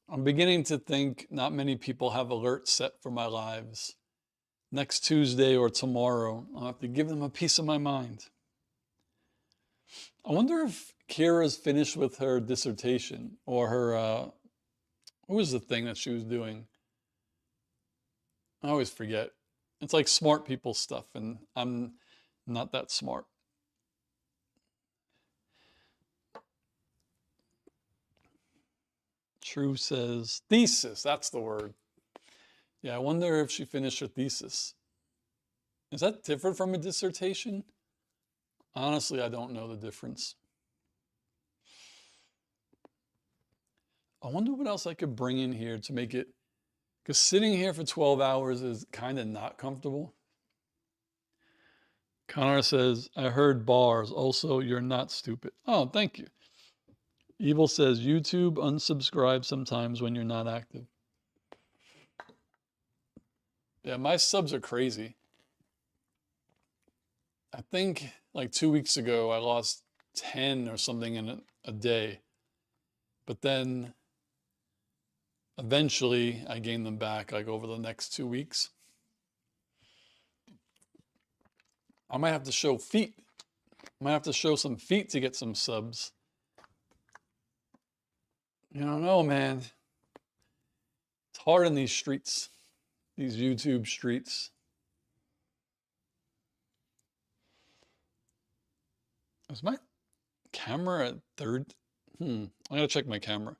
I'm beginning to think not many people have alerts set for my lives. Next Tuesday or tomorrow, I'll have to give them a piece of my mind. I wonder if Kira's finished with her dissertation or her, what was the thing that she was doing? I always forget. It's like smart people stuff, and I'm not that smart. True says, thesis, that's the word. Yeah, I wonder if she finished her thesis. Is that different from a dissertation? Honestly, I don't know the difference. I wonder what else I could bring in here to make it, because sitting here for 12 hours is kind of not comfortable. Connor says, I heard bars. Also, you're not stupid. Oh, thank you. Evil says, YouTube unsubscribe sometimes when you're not active. Yeah, my subs are crazy. I think like 2 weeks ago, I lost 10 or something in a day. But then eventually I gained them back like over the next 2 weeks. I might have to show feet. I might have to show some feet to get some subs. You don't know, man. It's hard in these streets, these YouTube streets. Is my camera at third? I gotta check my camera.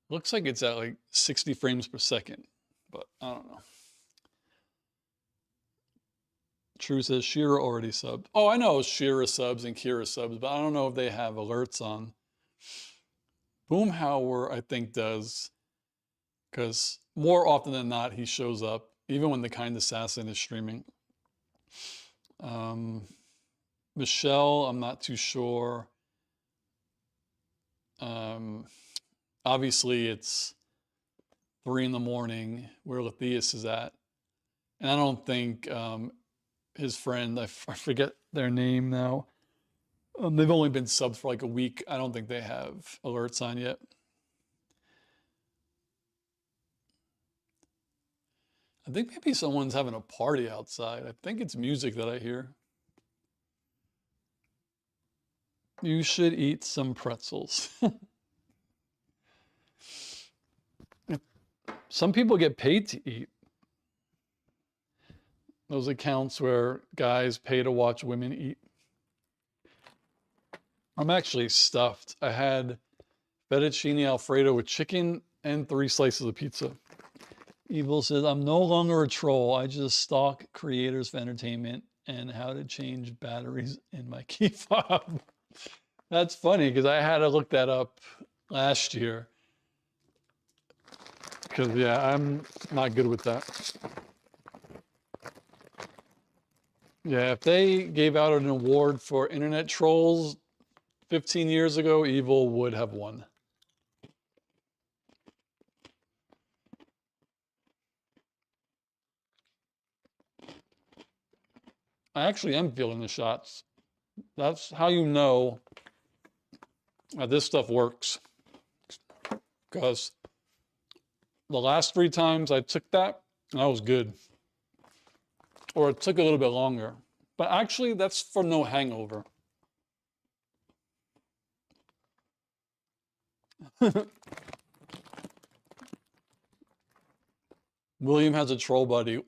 Looks like it's at like 60 frames per second, but I don't know. True says Shira already subbed. Oh, I know Shira subs and Kira subs, but I don't know if they have alerts on. Boomhauer, I think, does, because more often than not, he shows up, even when the Kind Assassin is streaming. Michelle, I'm not too sure. Obviously, it's 3 in the morning where Lethius is at. And I don't think his friend, I forget their name now. They've only been subbed for like a week. I don't think they have alerts on yet. I think maybe someone's having a party outside. I think it's music that I hear. You should eat some pretzels. Some people get paid to eat. Those accounts where guys pay to watch women eat. I'm actually stuffed. I had fettuccine alfredo with chicken and 3 slices of pizza. Evil says, I'm no longer a troll. I just stalk creators for entertainment and how to change batteries in my key fob. That's funny because I had to look that up last year. Because, yeah, I'm not good with that. Yeah, if they gave out an award for internet trolls 15 years ago, Evil would have won. I actually am feeling the shots. That's how you know that this stuff works. Because the last 3 times I took that, I was good. Or it took a little bit longer. But actually, that's for no hangover. William has a troll buddy.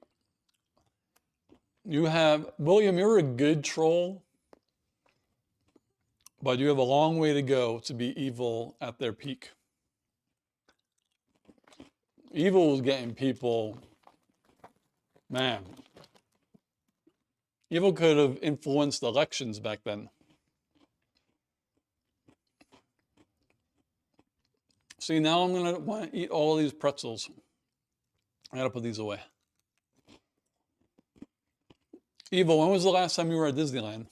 William, you're a good troll, but you have a long way to go to be Evil at their peak. Evil was getting people, man. Evil could have influenced elections back then. See, now I'm gonna want to eat all of these pretzels. I gotta put these away. Evil, when was the last time you were at Disneyland?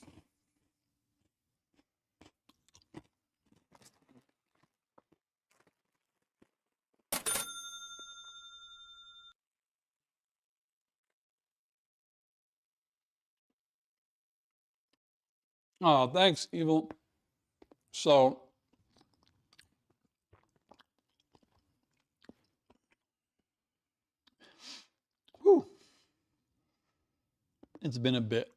Oh, thanks, Evil. So, whew, it's been a bit.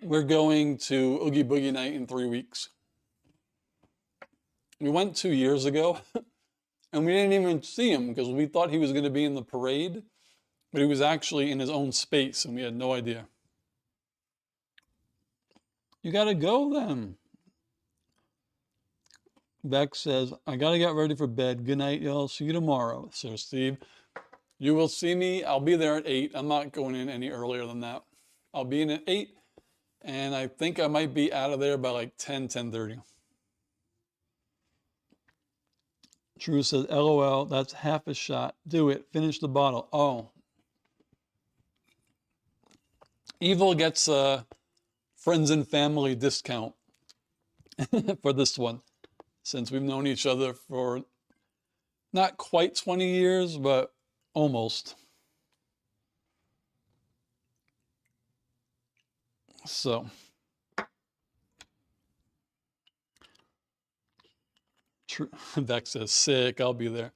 We're going to Oogie Boogie Night in 3 weeks. We went 2 years ago, and we didn't even see him because we thought he was going to be in the parade, but he was actually in his own space, and we had no idea. You gotta go then. Beck says, I gotta get ready for bed. Good night, y'all. See you tomorrow. Sir Steve, you will see me. I'll be there at 8. I'm not going in any earlier than that. I'll be in at 8, and I think I might be out of there by like 10:30. True says, LOL, that's half a shot. Do it. Finish the bottle. Oh. Evil gets a friends and family discount for this one, since we've known each other for not quite 20 years, but almost. So. Beck says, sick, I'll be there.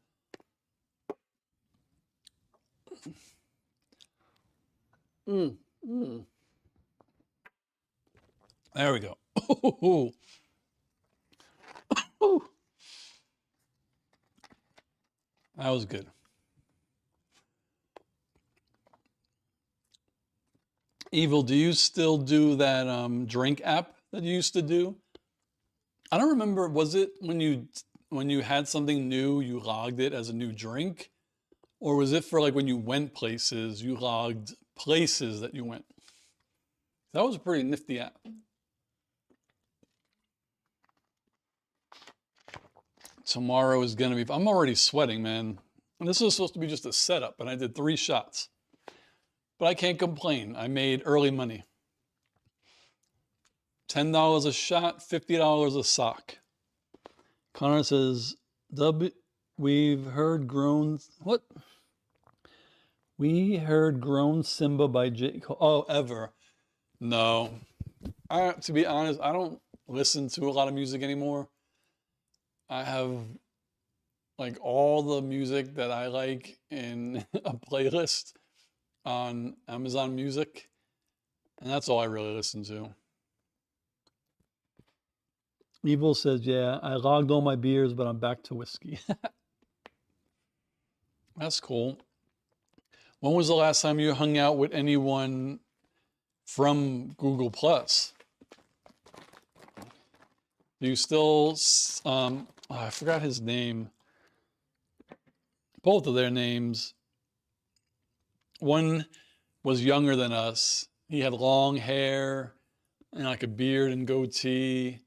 There we go. That was good. Evil, do you still do that drink app that you used to do? I don't remember, was it when you had something new, you logged it as a new drink? Or was it for like when you went places, you logged places that you went? That was a pretty nifty app. Tomorrow is gonna be, I'm already sweating, man. And this was supposed to be just a setup, and I did 3 shots. But I can't complain. I made early money. $10 a shot, $50 a sock. Connor says, we've heard grown, what? We heard Grown Simba by J. Cole. Oh, ever. No. To be honest, I don't listen to a lot of music anymore. I have like all the music that I like in a playlist on Amazon Music, and that's all I really listen to. Evil says, yeah, I logged all my beers, but I'm back to whiskey. That's cool. When was the last time you hung out with anyone from Google Plus? Do you still, I forgot his name. Both of their names. One was younger than us. He had long hair and like a beard and goatee.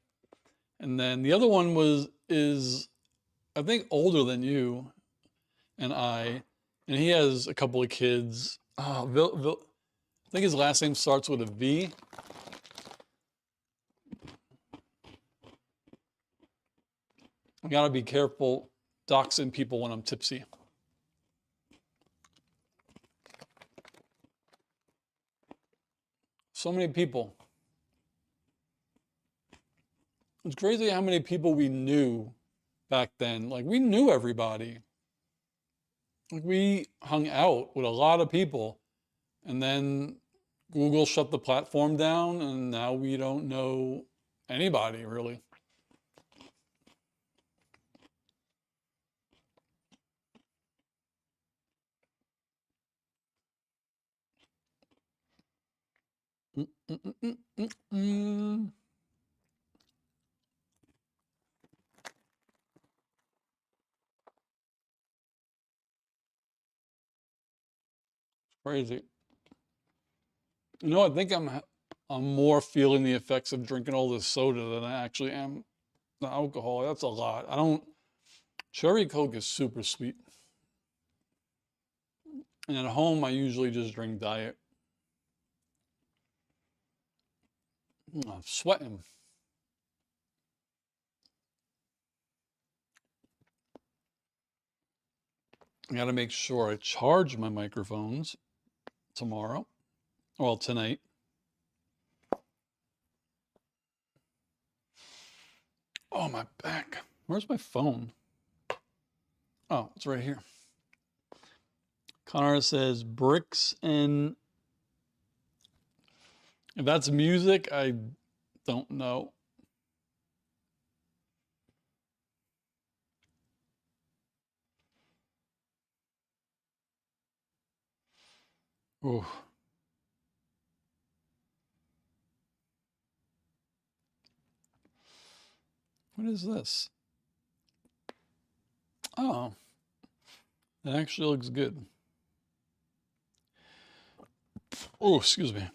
And then the other one is I think older than you and I, and he has a couple of kids. Oh, I think his last name starts with a V. I gotta be careful doxing people when I'm tipsy. So many people. It's crazy how many people we knew back then. Like we knew everybody. Like we hung out with a lot of people, and then Google shut the platform down, and now we don't know anybody really. Crazy. You know, I think I'm more feeling the effects of drinking all this soda than I actually am the alcohol. That's a lot. I don't. Cherry Coke is super sweet, and at home I usually just drink diet. I'm sweating. I got to make sure I charge my microphones tomorrow. Well, tonight. Oh, my back. Where's my phone? Oh, it's right here. Connor says bricks and if that's music, I don't know. Ooh. What is this? Oh, it actually looks good. Oh, excuse me.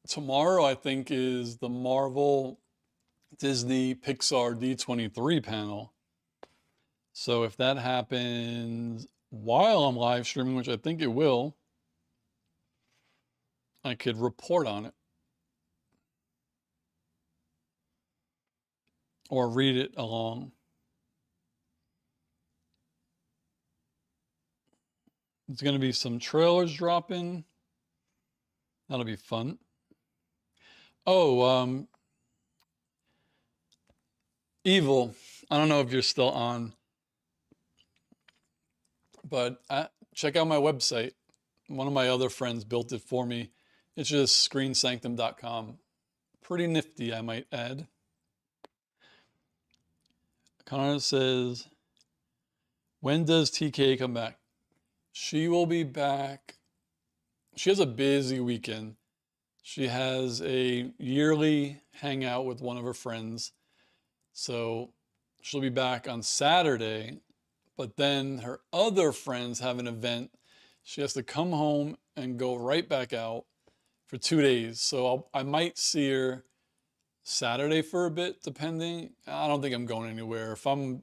Tomorrow, I think, is the Marvel Disney Pixar D23 panel. So if that happens while I'm live streaming, which I think it will, I could report on it or read it along. There's going to be some trailers dropping. That'll be fun. Oh, Evil. I don't know if you're still on, but check out my website. One of my other friends built it for me. It's just screensanctum.com. Pretty nifty, I might add. Connor says, when does TK come back? She will be back. She has a busy weekend. She has a yearly hangout with one of her friends. So she'll be back on Saturday but then her other friends have an event. She has to come home and go right back out for 2 days. So I might see her Saturday for a bit, depending. I don't think I'm going anywhere. If I'm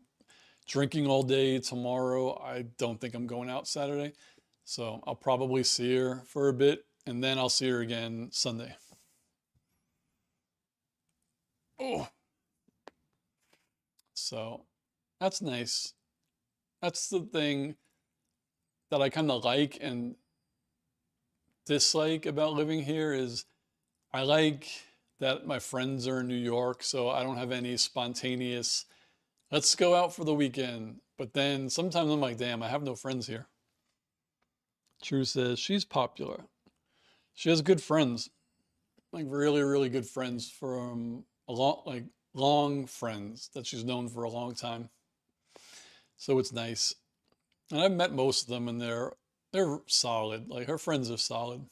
drinking all day tomorrow, I don't think I'm going out Saturday. So I'll probably see her for a bit, and then I'll see her again Sunday. Oh, so that's nice. That's the thing that I kind of like and dislike about living here is I like that my friends are in New York, so I don't have any spontaneous, let's go out for the weekend. But then sometimes I'm like, damn, I have no friends here. True says she's popular. She has good friends, like really, really good friends from a long, like long friends that she's known for a long time. So it's nice. And I've met most of them and they're solid. Like her friends are solid.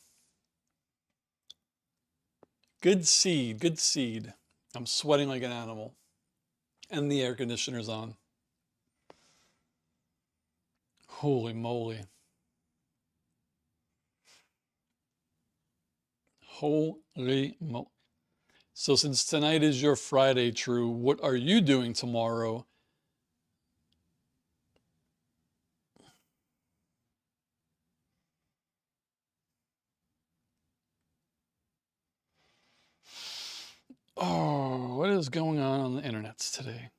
Good seed, good seed. I'm sweating like an animal. And the air conditioner's on. Holy moly. Holy moly. So since tonight is your Friday, True, what are you doing tomorrow? Oh, what is going on the internets today?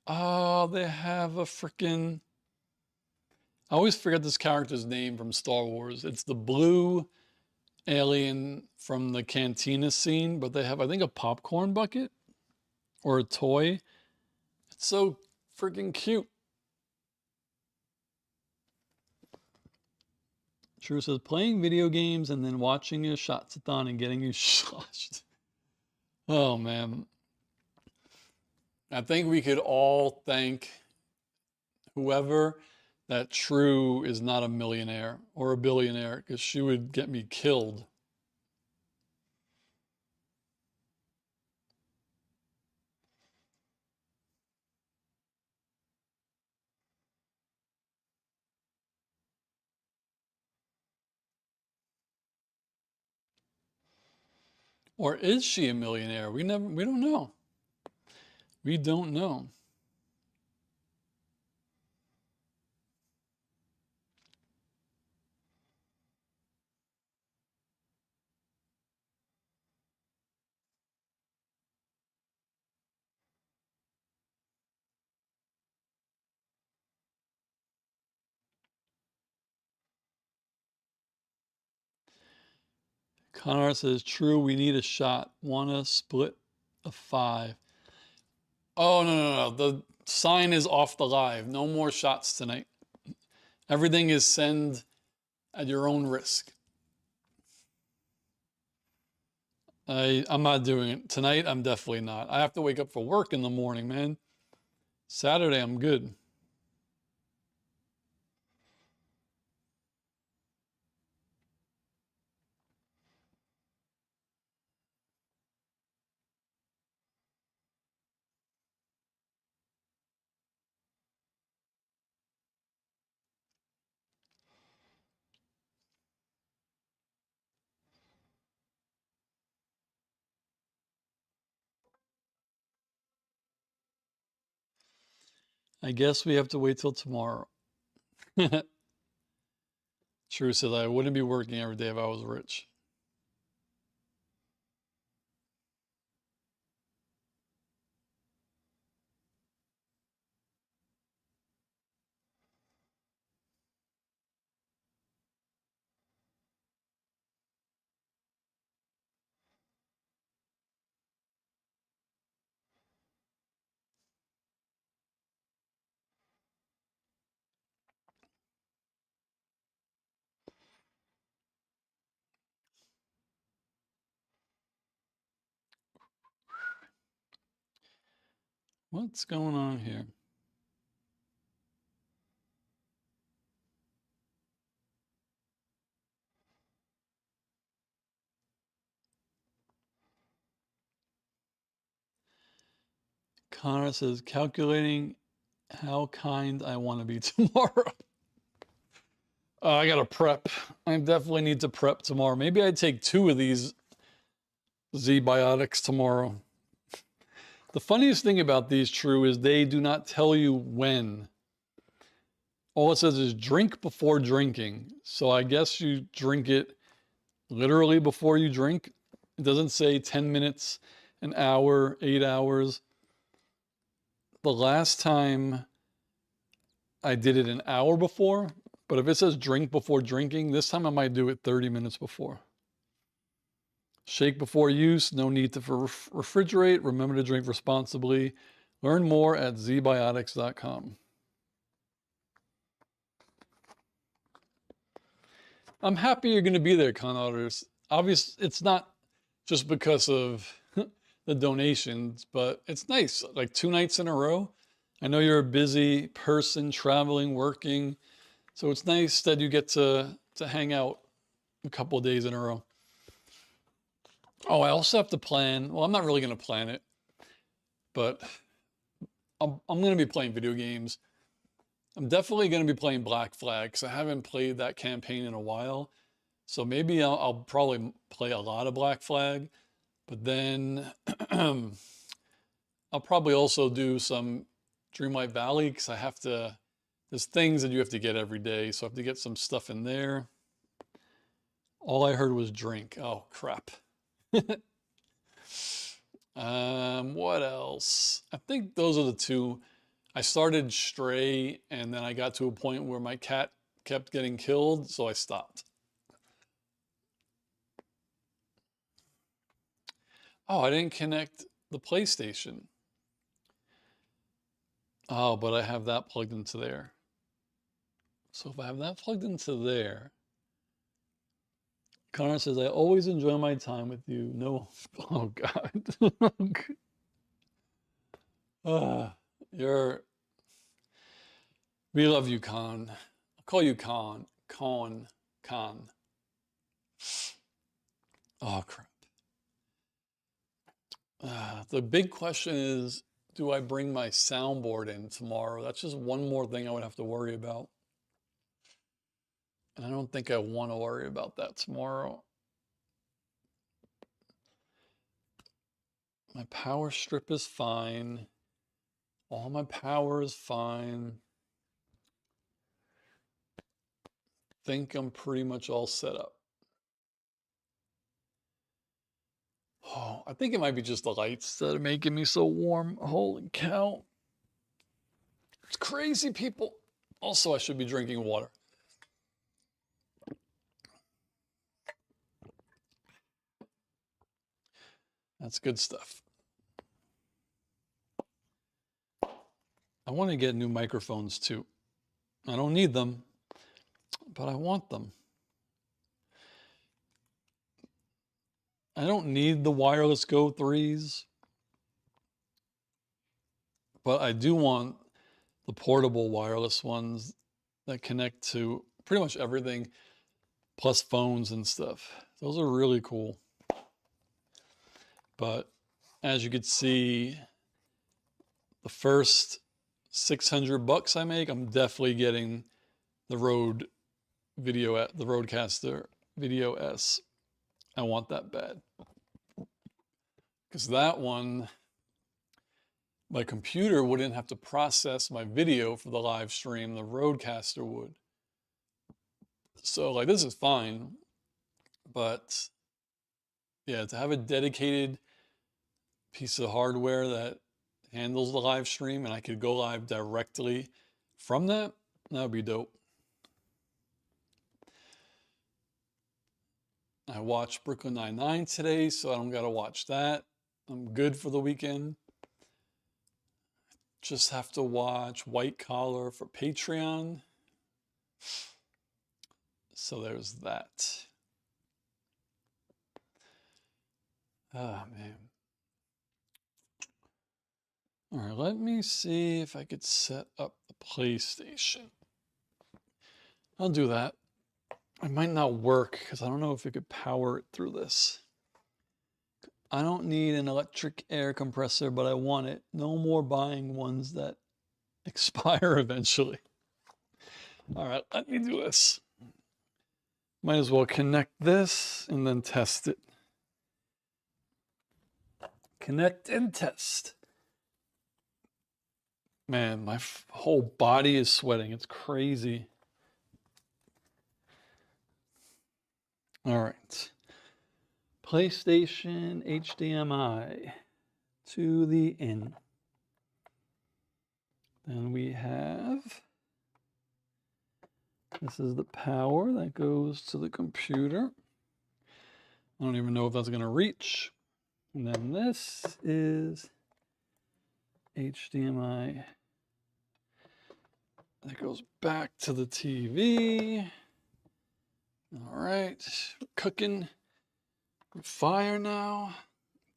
Oh, they have a freaking. I always forget this character's name from Star Wars. It's the blue alien from the cantina scene, but they have, I think, a popcorn bucket or a toy. It's so freaking cute. True says playing video games and then watching your Shots-a-Thon and getting you sloshed. Oh man. I think we could all thank whoever that True is not a millionaire or a billionaire because she would get me killed. Or is she a millionaire? We don't know. We don't know. Connor says, True, we need a shot. Wanna split a 5. Oh, no. The sign is off the live. No more shots tonight. Everything is send at your own risk. I'm not doing it. Tonight, I'm definitely not. I have to wake up for work in the morning, man. Saturday, I'm good. I guess we have to wait till tomorrow. True said I wouldn't be working every day if I was rich. What's going on here? Connor says, calculating how kind I want to be tomorrow. I gotta prep. I definitely need to prep tomorrow. Maybe I take 2 of these Z-Biotics tomorrow. The funniest thing about these, True, is they do not tell you when. All it says is drink before drinking. So I guess you drink it literally before you drink. It doesn't say 10 minutes, an hour, 8 hours. The last time I did it an hour before, but if it says drink before drinking, this time I might do it 30 minutes before. Shake before use, no need to refrigerate. Remember to drink responsibly. Learn more at zbiotics.com. I'm happy you're going to be there, con auditors. Obviously, it's not just because of the donations, but it's nice. Like 2 nights in a row. I know you're a busy person, traveling, working. So it's nice that you get to hang out a couple of days in a row. Oh, I also have to plan. Well, I'm not really going to plan it, but I'm going to be playing video games. I'm definitely going to be playing Black Flag because I haven't played that campaign in a while. So maybe I'll probably play a lot of Black Flag, but then I'll probably also do some Dreamlight Valley because there's things that you have to get every day. So I have to get some stuff in there. All I heard was drink. Oh, crap. What else? I think those are the 2. I started Stray, and then I got to a point where my cat kept getting killed, so I stopped. Oh, I didn't connect the PlayStation. Oh, but I have that plugged into there. So if I have that plugged into there, Connor says, I always enjoy my time with you. No, oh God. We love you, Con. I'll call you Con. Con. Oh, crap. The big question is, do I bring my soundboard in tomorrow? That's just one more thing I would have to worry about. And I don't think I want to worry about that tomorrow. My power strip is fine. All my power is fine. Think I'm pretty much all set up. Oh, I think it might be just the lights that are making me so warm. Holy cow. It's crazy, people. Also, I should be drinking water. That's good stuff. I want to get new microphones too. I don't need them, but I want them. I don't need the wireless Go 3s, but I do want the portable wireless ones that connect to pretty much everything, plus phones and stuff. Those are really cool. But as you could see, the first $600 I make, I'm definitely getting the Rodecaster Video S. I want that bad. Because that one, my computer wouldn't have to process my video for the live stream. The Rodecaster would. So like this is fine, but yeah, to have a dedicated piece of hardware that handles the live stream and I could go live directly from that would be dope. I watched Brooklyn Nine-Nine today, so I don't got to watch that. I'm good for the weekend. Just have to watch White Collar for Patreon. So there's that. Oh, man. All right, let me see if I could set up the PlayStation. I'll do that. It might not work because I don't know if it could power it through this. I don't need an electric air compressor, but I want it. No more buying ones that expire eventually. All right, let me do this. Might as well connect this and then test it. Connect and test. Man, my whole body is sweating. It's crazy. All right. PlayStation HDMI to the in. Then we have, this is the power that goes to the computer. I don't even know if that's going to reach. And then this is HDMI that goes back to the TV. All right, we're cooking fire now. I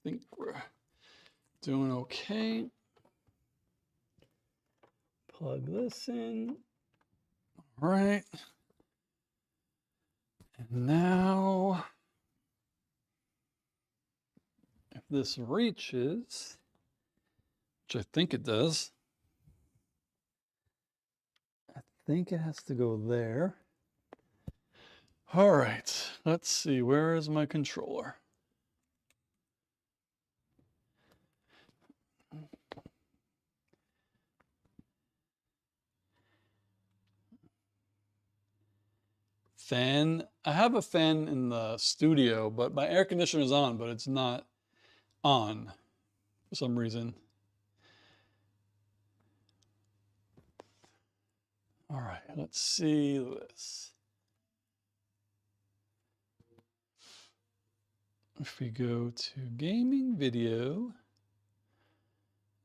think we're doing okay. Plug this in. All right. And now, if this reaches, which I think it does, I think it has to go there. All right, let's see, where is my controller? Fan, I have a fan in the studio, but my air conditioner is on, but it's not on for some reason. All right, let's see this. If we go to gaming video,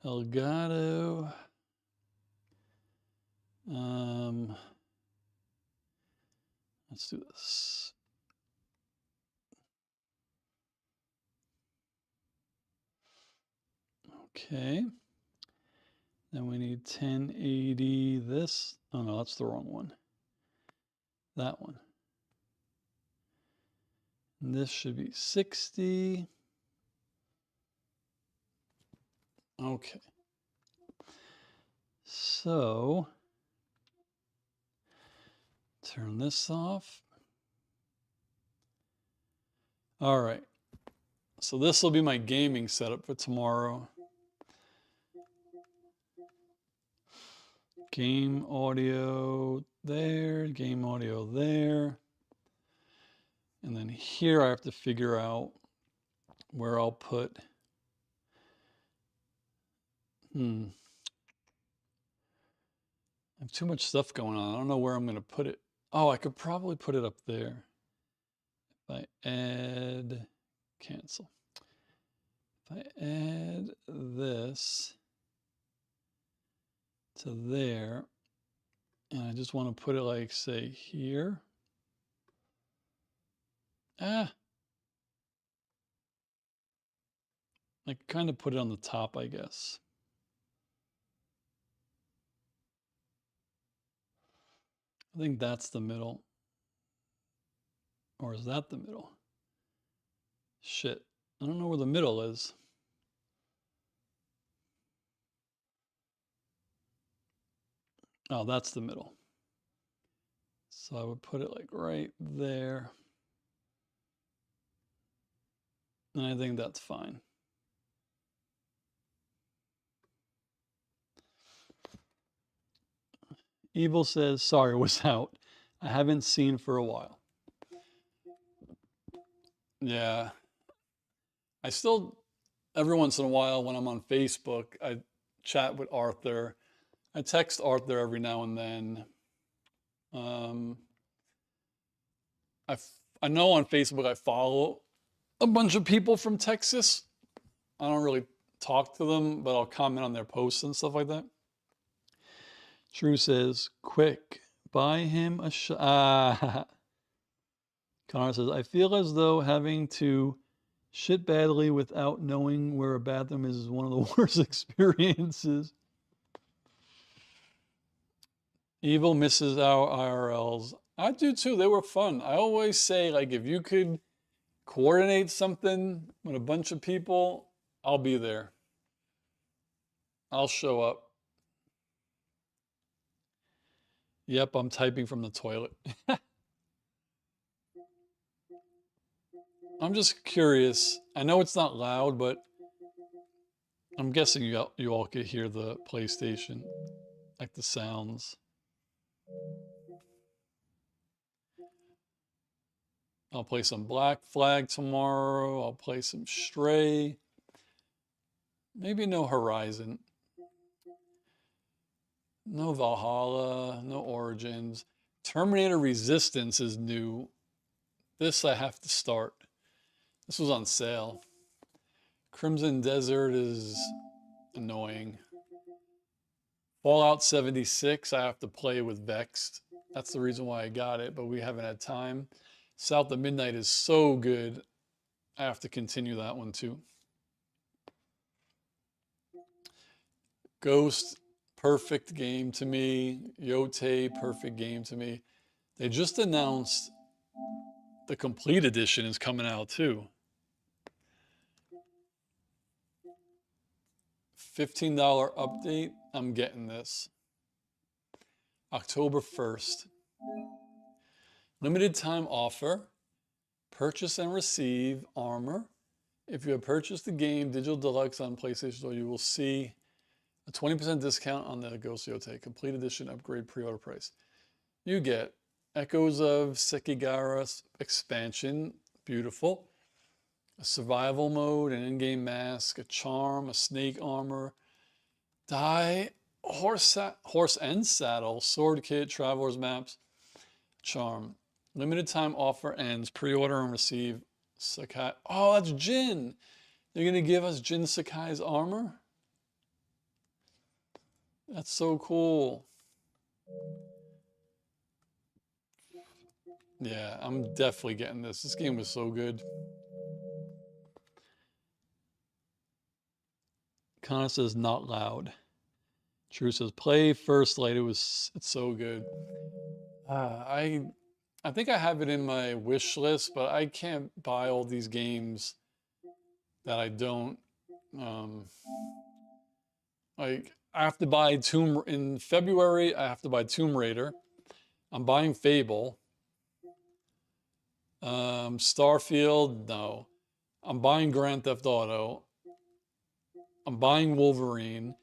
Elgato, let's do this. Okay. Then we need 1080 this. Oh no, that's the wrong one. That one. And this should be 60. Okay. So turn this off. All right. So this will be my gaming setup for tomorrow. Game audio there, game audio there. And then here I have to figure out where I'll put, I have too much stuff going on. I don't know where I'm going to put it. Oh, I could probably put it up there. If I add, cancel. If I add this to there, and I just want to put it like, say, here. I kind of put it on the top, I guess. I think that's the middle. Or is that the middle? Shit. I don't know where the middle is. Oh, that's the middle. So I would put it like right there. And I think that's fine. Evil says, sorry, was out. I haven't seen for a while. Yeah. I still, every once in a while when I'm on Facebook, I chat with Arthur. I text Arthur every now and then. I know on Facebook I follow a bunch of people from Texas. I don't really talk to them, but I'll comment on their posts and stuff like that. Drew says, quick, buy him a shot. Connor says, I feel as though having to shit badly without knowing where a bathroom is one of the worst experiences. Evil misses our IRLs. I do too. They were fun. I always say, like, if you could coordinate something with a bunch of people, I'll be there. I'll show up. Yep, I'm typing from the toilet. I'm just curious. I know it's not loud, but I'm guessing you all could hear the PlayStation, like the sounds. I'll play some Black Flag tomorrow. I'll play some Stray. Maybe no Horizon. No Valhalla. No Origins. Terminator Resistance is new. This I have to start. This was on sale. Crimson Desert is annoying. Fallout 76 I have to play with Vexed. That's the reason why I got it, but we haven't had time. South of Midnight is so good. I have to continue that one too. Ghost, perfect game to me. Yote, perfect game to me. They just announced the complete edition is coming out too. $15 update. I'm getting this. October 1st. Limited time offer. Purchase and receive armor. If you have purchased the game Digital Deluxe on PlayStation Store, you will see a 20% discount on the Ghost Yote Complete Edition upgrade pre-order price. You get Echoes of Sekigahara expansion, beautiful. A survival mode, an in-game mask, a charm, a snake armor, die, horse and saddle, sword kit, traveler's maps, charm. Limited time offer ends. Pre-order and receive Sakai. Oh, that's Jin. They're going to give us Jin Sakai's armor? That's so cool. Yeah, I'm definitely getting this. This game was so good. Connor says not loud. True says play First Light. It's so good. I think I have it in my wish list, but I can't buy all these games that I don't. Like I have to buy in February. I have to buy Tomb Raider. I'm buying Fable. Starfield, no. I'm buying Grand Theft Auto. I'm buying Wolverine.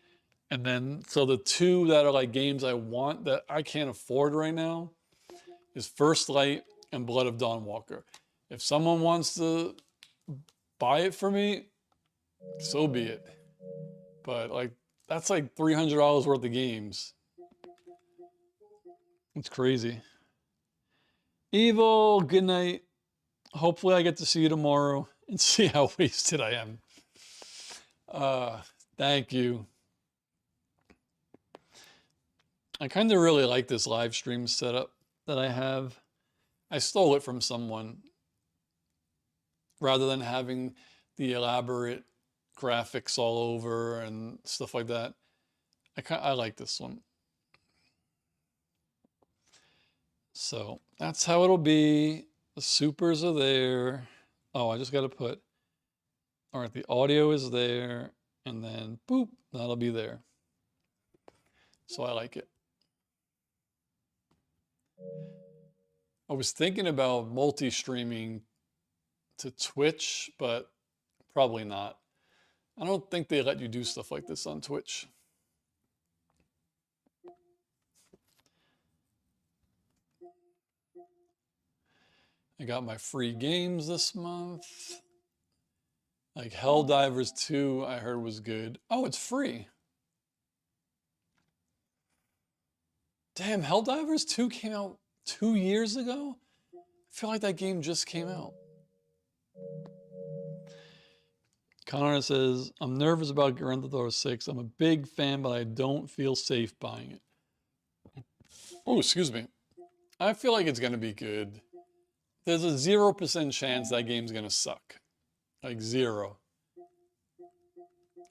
And then, so the two that are like games I want that I can't afford right now is First Light and Blood of Dawn Walker. If someone wants to buy it for me, so be it. But like, that's like $300 worth of games. It's crazy. Evil, good night. Hopefully I get to see you tomorrow and see how wasted I am. Thank you. I kind of really like this live stream setup that I have. I stole it from someone rather than having the elaborate graphics all over and stuff like that. I like this one. So that's how it'll be. The supers are there. Oh, I just got to put, all right, the audio is there, and then boop, that'll be there. So I like it. I was thinking about multi-streaming to Twitch, but probably not. I don't think they let you do stuff like this on Twitch. I got my free games this month. Like Helldivers 2, I heard was good. Oh, it's free. Damn, Helldivers 2 came out 2 years ago? I feel like that game just came out. Connor says, I'm nervous about Grand Theft Auto 6. I'm a big fan, but I don't feel safe buying it. Oh, excuse me. I feel like it's going to be good. There's a 0% chance that game's going to suck. Like 0.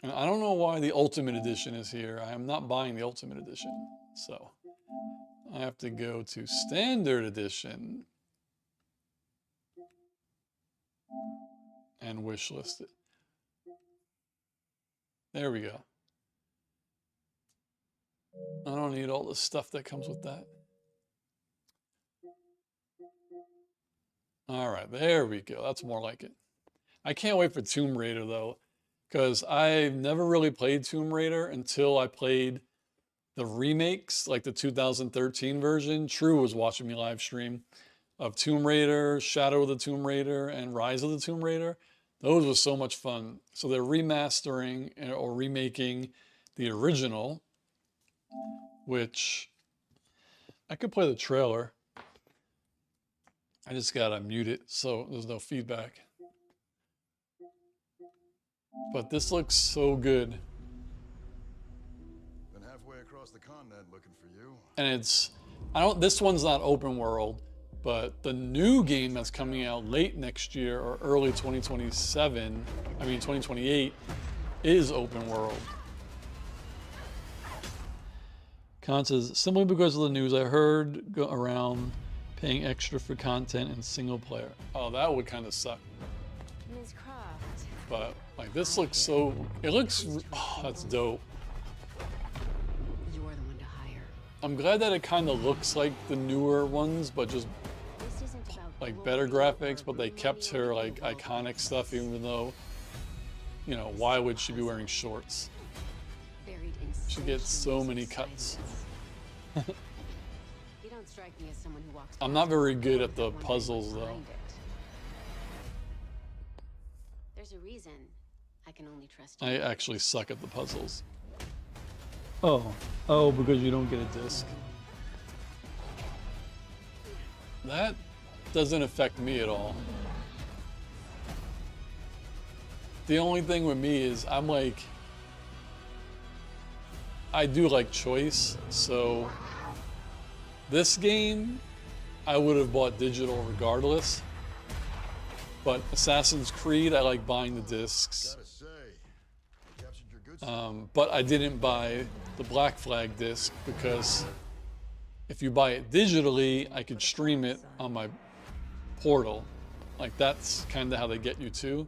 And I don't know why the Ultimate Edition is here. I am not buying the Ultimate Edition. So I have to go to Standard Edition. and wishlist it. There we go. I don't need all the stuff that comes with that. All right, there we go. That's more like it. I can't wait for Tomb Raider though, because I've never really played Tomb Raider until I played the remakes, like the 2013 version. True was watching me live stream of Tomb Raider, Shadow of the Tomb Raider, and Rise of the Tomb Raider. Those were so much fun. So they're remastering or remaking the original, which I could play the trailer. I just gotta mute it so there's no feedback. But this looks so good. Been halfway across the continent looking for you. And this one's not open world, but the new game that's coming out late next year or early 2028 is open world. Khan says, simply because of the news I heard go around paying extra for content in single player. Oh, that would kind of suck. Ms. Croft. But like this looks so, oh, that's dope. You're the one to hire. I'm glad that it kind of looks like the newer ones, but just This isn't about like better graphics, but they kept her like iconic stuff, even though, you know, why would she be wearing shorts? buried in She gets so many cuts. You don't strike me as someone who walks I'm not very past good at the wondering puzzles what's though. behind it. There's a reason I can only trust you. I actually suck at the puzzles. Oh, because you don't get a disc. That doesn't affect me at all. The only thing with me is I do like choice, so this game I would have bought digital regardless. But Assassin's Creed, I like buying the discs. Gotta say, you captured your good side. But I didn't buy the Black Flag disc because if you buy it digitally, I could stream it on my portal. Like that's kind of how they get you too.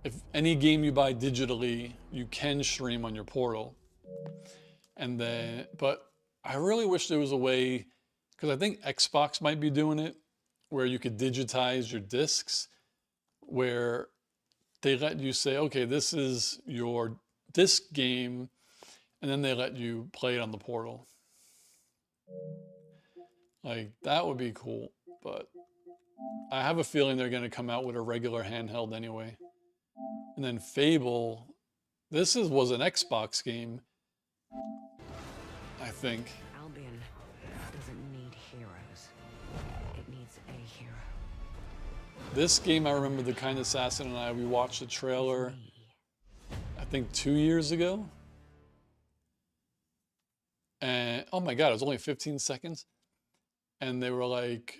If any game you buy digitally, you can stream on your portal. And then, but I really wish there was a way, because I think Xbox might be doing it, where you could digitize your discs, where they let you say, okay, this is your disc game, and then they let you play it on the portal. Like, that would be cool, but I have a feeling they're going to come out with a regular handheld anyway. And then Fable, was an Xbox game, I think. Albion doesn't need heroes. It needs a hero. This game, I remember the kind assassin and I, we watched the trailer, I think 2 years ago. And oh my God, it was only 15 seconds. And they were like,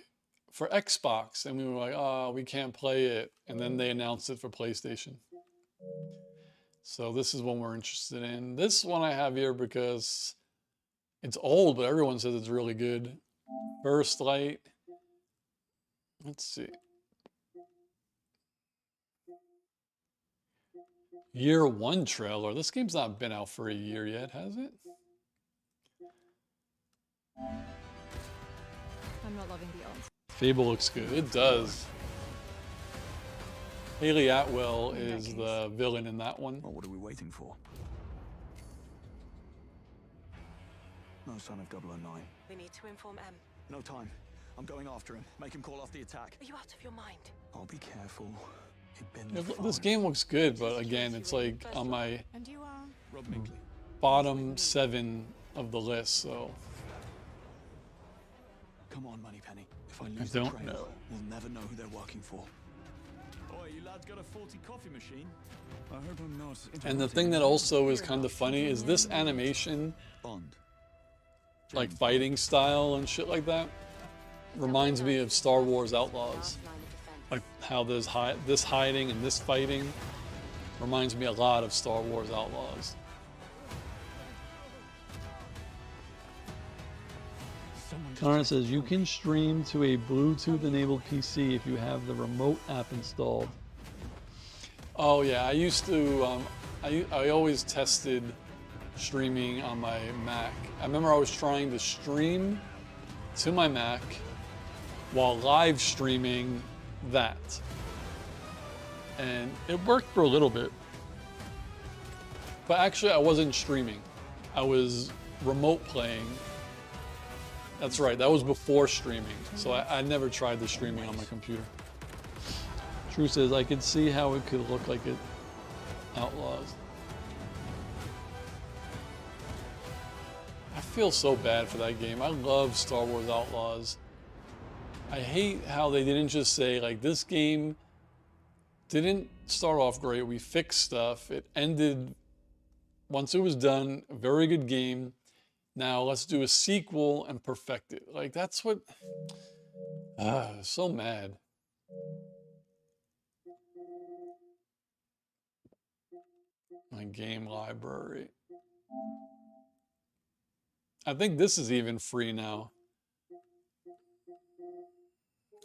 for Xbox. And we were like, oh, we can't play it. And then they announced it for PlayStation. So this is one we're interested in. This one I have here because it's old, but everyone says it's really good. First Light. Let's see. Year 1 trailer. This game's not been out for a year yet, has it? I'm not loving the odds. Fable looks good. It does. Haley Atwell is the villain in that one. Well, what are we waiting for? No sign of 009. We need to inform M. No time. I'm going after him. Make him call off the attack. Are you out of your mind? I'll be careful. He'd been Yeah, the this phone. game looks good, but again, it's like on my And you are? Rob Minkley. bottom 7 of the list, so Come on, Moneypenny. If I lose don't the trail, know. we'll never know who they're working for. Oi, you lads got a faulty coffee machine? I hope I'm not. And the thing that also is kind of funny is this animation, Bond. like fighting style and shit like that, reminds me of Star Wars Outlaws. Last line of defense. Like how there's this hiding and this fighting reminds me a lot of Star Wars Outlaws. Connor says you can stream to a Bluetooth enabled PC if you have the remote app installed. Oh yeah, I used to. I always tested streaming on my Mac. I remember I was trying to stream to my Mac while live streaming that, and it worked for a little bit. But actually, I wasn't streaming. I was remote playing. That's right. That was before streaming. So I never tried the streaming on my computer. True says, I could see how it could look like it Outlaws. I feel so bad for that game. I love Star Wars Outlaws. I hate how they didn't just say, like, this game didn't start off great. We fixed stuff. It ended, once it was done, a very good game. Now let's do a sequel and perfect it. Like, that's what, so mad. My game library. I think this is even free now.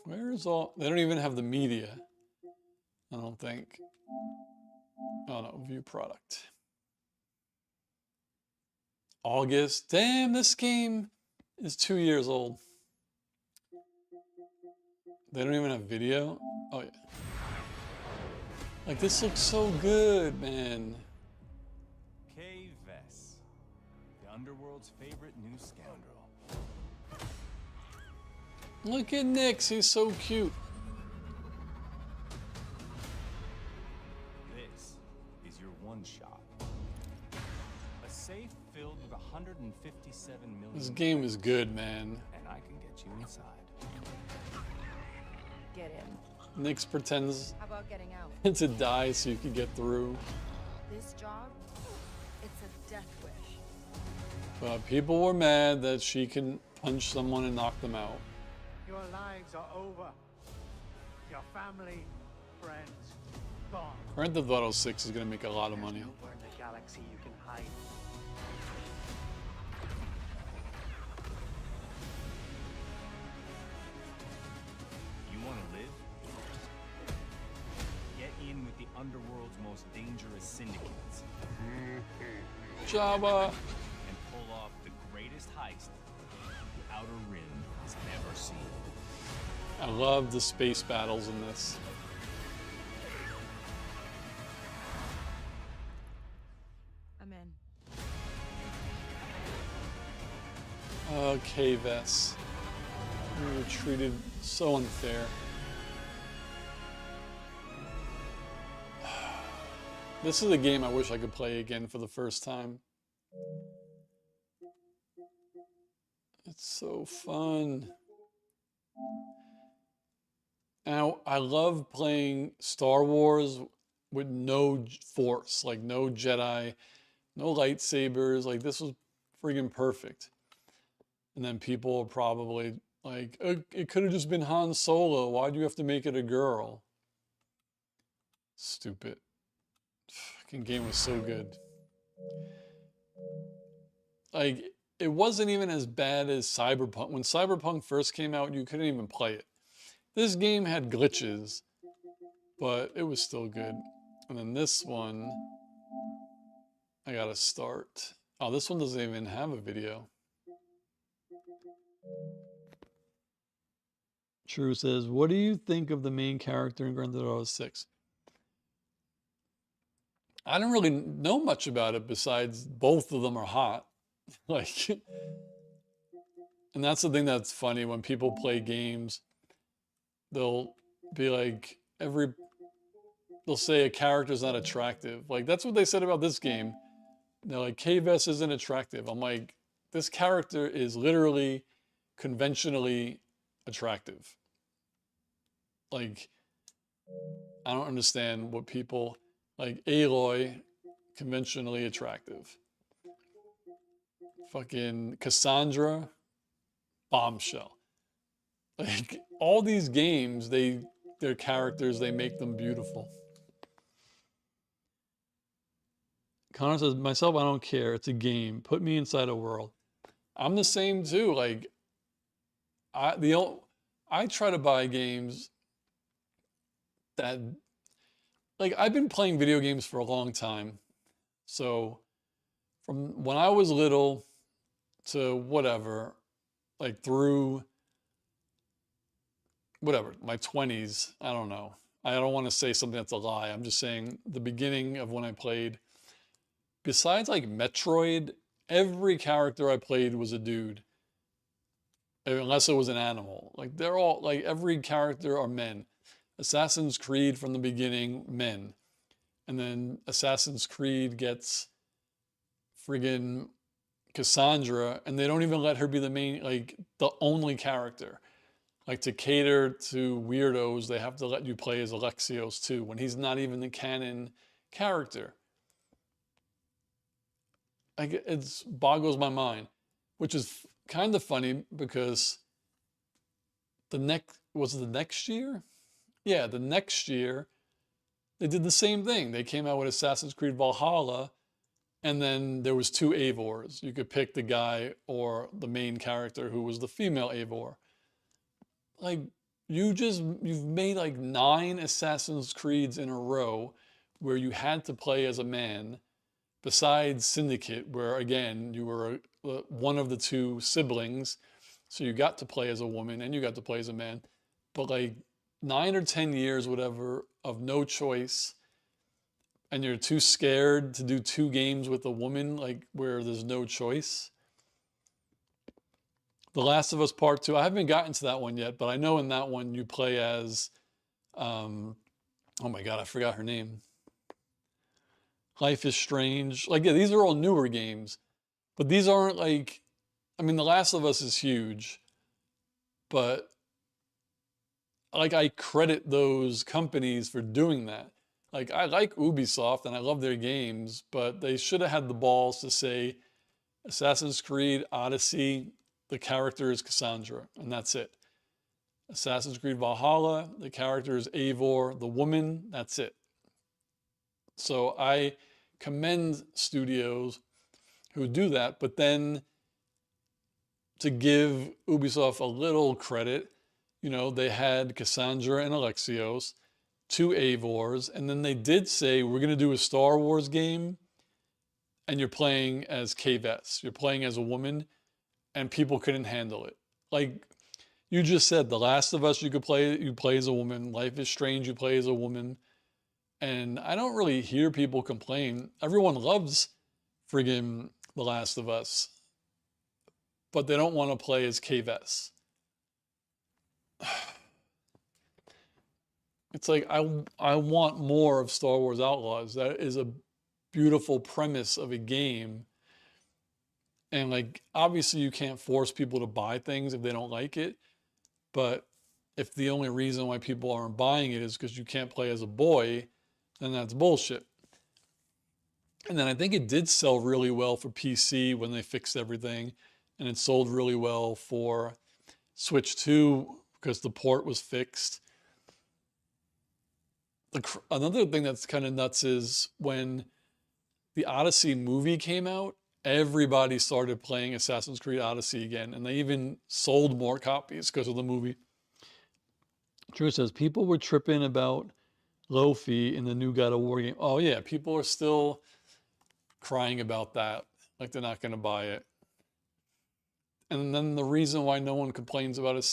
Where is all, they don't even have the media. I don't think. Oh no, view product. August. Damn, this game is 2 years old. They don't even have video? Oh yeah. Like, this looks so good, man. Kay Vess, the underworld's favorite new scoundrel. Look at Nix, he's so cute. This is your one shot. A safe filled with 157 million. This game is good, man. And I can get you inside. Get in. Nix pretends How about getting out? to die so you can get through. This job, it's a death wish. But people were mad that she can punch someone and knock them out. Your lives are over. Your family, friends, gone. Grand Theft Auto 6 is going to make a lot of money. Nowhere in the galaxy you can hide. You want to live? Get in with the underworld's most dangerous syndicates. Java. And pull off the greatest heist the Outer Rim has ever seen. I love the space battles in this. I'm in. Okay, Vess. We were treated so unfair. This is a game I wish I could play again for the first time. It's so fun. Now, I love playing Star Wars with no Force, like no Jedi, no lightsabers. Like, this was friggin' perfect. And then people are probably like, it could have just been Han Solo. Why do you have to make it a girl? Stupid. Fucking game was so good. Like, it wasn't even as bad as Cyberpunk. When Cyberpunk first came out, you couldn't even play it. This game had glitches, but it was still good. And then this one, I gotta start. Oh, this one doesn't even have a video. True says, what do you think of the main character in Grand Theft Auto 6? I don't really know much about it besides both of them are hot. Like, and that's the thing that's funny when people play games. They'll be like, they'll say a character's not attractive. Like, that's what they said about this game. They're like, K-Vess isn't attractive. I'm like, this character is literally conventionally attractive. Like, I don't understand what people, like Aloy, conventionally attractive. Fucking Cassandra, bombshell. Like, all these games, their characters, they make them beautiful. Connor says, myself, I don't care. It's a game. Put me inside a world. I'm the same too. Like, I try to buy games that like I've been playing video games for a long time. So from when I was little to whatever, like through whatever, my 20s, I don't know. I don't want to say something that's a lie. I'm just saying the beginning of when I played, besides like Metroid, every character I played was a dude. Unless it was an animal. Like they're all, like every character are men. Assassin's Creed from the beginning, men. And then Assassin's Creed gets friggin' Cassandra, and they don't even let her be the main, like the only character. Like to cater to weirdos, they have to let you play as Alexios too, when he's not even the canon character. Like it boggles my mind, which is kind of funny because the next year? Yeah, the next year they did the same thing. They came out with Assassin's Creed Valhalla, and then there was two Eivors. You could pick the guy or the main character who was the female Eivor. Like you've made like 9 Assassin's Creeds in a row where you had to play as a man, besides Syndicate, where again you were one of the 2 siblings, so you got to play as a woman and you got to play as a man. But like 9 or 10 years, whatever, of no choice, and you're too scared to do 2 games with a woman, like where there's no choice. The Last of Us Part 2, I haven't gotten to that one yet, but I know in that one you play as, oh my God, I forgot her name. Life is Strange. Like, yeah, these are all newer games, but these aren't like, I mean, The Last of Us is huge, but like I credit those companies for doing that. Like I like Ubisoft and I love their games, but they should have had the balls to say Assassin's Creed Odyssey, the character is Cassandra, and that's it. Assassin's Creed Valhalla, the character is Eivor, the woman, that's it. So I commend studios who do that, but then to give Ubisoft a little credit, you know, they had Cassandra and Alexios, 2 Eivors, and then they did say, we're going to do a Star Wars game, and you're playing as Kves. You're playing as a woman, and people couldn't handle it. Like you just said, The Last of Us, you play as a woman. Life is Strange, you play as a woman. And I don't really hear people complain. Everyone loves friggin' The Last of Us, but they don't want to play as Kves. It's like, I want more of Star Wars Outlaws. That is a beautiful premise of a game. And like, obviously you can't force people to buy things if they don't like it. But if the only reason why people aren't buying it is because you can't play as a boy, then that's bullshit. And then I think it did sell really well for PC when they fixed everything. And it sold really well for Switch 2 because the port was fixed. Another thing that's kind of nuts is when the Odyssey movie came out, everybody started playing Assassin's Creed Odyssey again, and they even sold more copies because of the movie. Drew says, people were tripping about Lofi in the new God of War game. Oh yeah, people are still crying about that, like they're not going to buy it. And then the reason why no one complains about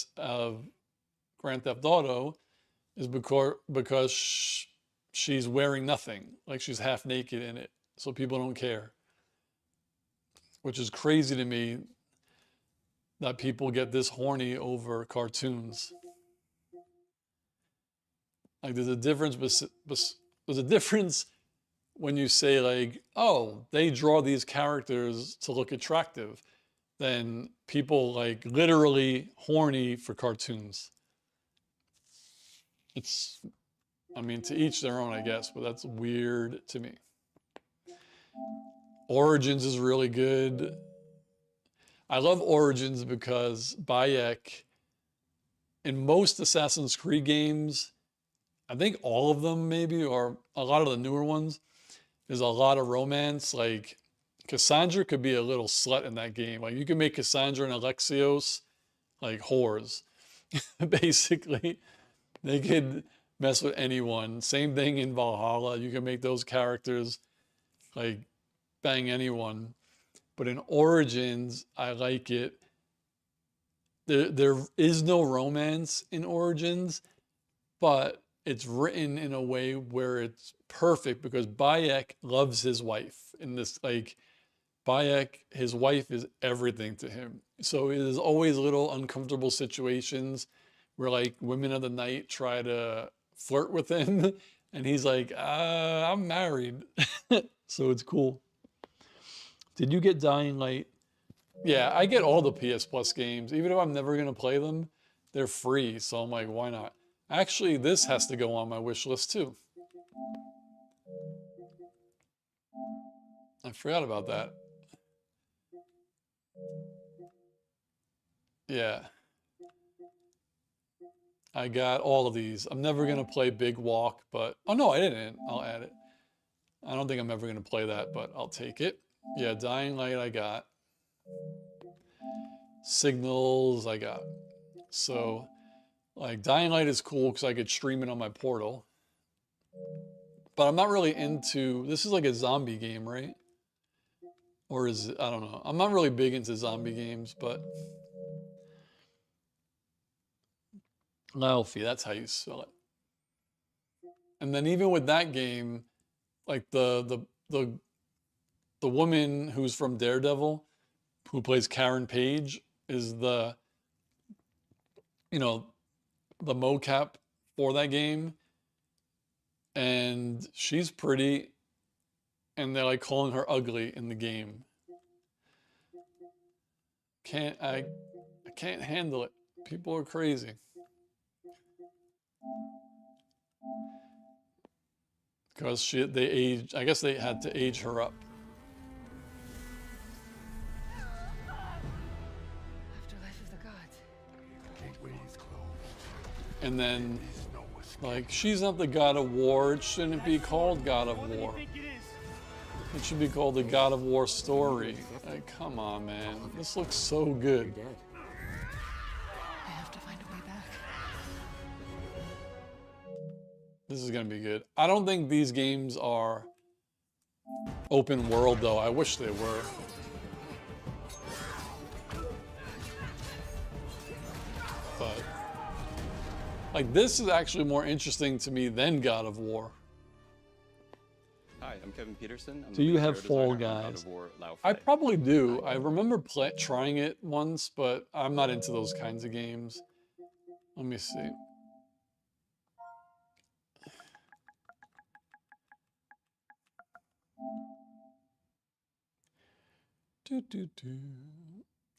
Grand Theft Auto is because she's wearing nothing, like she's half naked in it, so people don't care. Which is crazy to me that people get this horny over cartoons. Like there's a difference, there's a difference when you say like, oh, they draw these characters to look attractive, than people like literally horny for cartoons. It's, I mean, to each their own, I guess, but that's weird to me. Origins is really good. I love Origins because Bayek, in most Assassin's Creed games, I think all of them maybe, or a lot of the newer ones, there's a lot of romance. Like Cassandra could be a little slut in that game. Like you can make Cassandra and Alexios like whores, basically. They could mess with anyone. Same thing in Valhalla. You can make those characters like bang anyone. But in Origins, I like it. There is no romance in Origins, but it's written in a way where it's perfect because Bayek loves his wife. In this, like, Bayek, his wife is everything to him. So there's always little uncomfortable situations where like women of the night try to flirt with him and he's like, I'm married. So it's cool. Did you get Dying Light? Yeah, I get all the PS Plus games. Even if I'm never going to play them, they're free. So I'm like, why not? Actually, this has to go on my wish list too. I forgot about that. Yeah. I got all of these. I'm never going to play Big Walk, but... Oh, no, I didn't. I'll add it. I don't think I'm ever going to play that, but I'll take it. Yeah, Dying Light I got. Signals I got. So, like, Dying Light is cool because I could stream it on my Portal. But I'm not really into... This is like a zombie game, right? Or is it... I don't know. I'm not really big into zombie games, but... Laufey, that's how you spell it. And then even with that game, like the woman who's from Daredevil, who plays Karen Page, is the, you know, the mocap for that game. And she's pretty, and they're like calling her ugly in the game. I can't handle it. People are crazy. Because they aged, I guess they had to age her up. Afterlife of the gods. Gateway's closed. And then, like, she's not the God of War. It shouldn't be called God of War. It should be called the God of War story. Like, come on, man. This looks so good. I have to find a way back. This is gonna be good. I don't think these games are open world though. I wish they were. But like this is actually more interesting to me than God of War. Hi, I'm Kevin Peterson. I'm Do the you lead have character Fall designer on God Guys? of War Laufey. I probably do. I remember trying it once, but I'm not into those kinds of games. Let me see.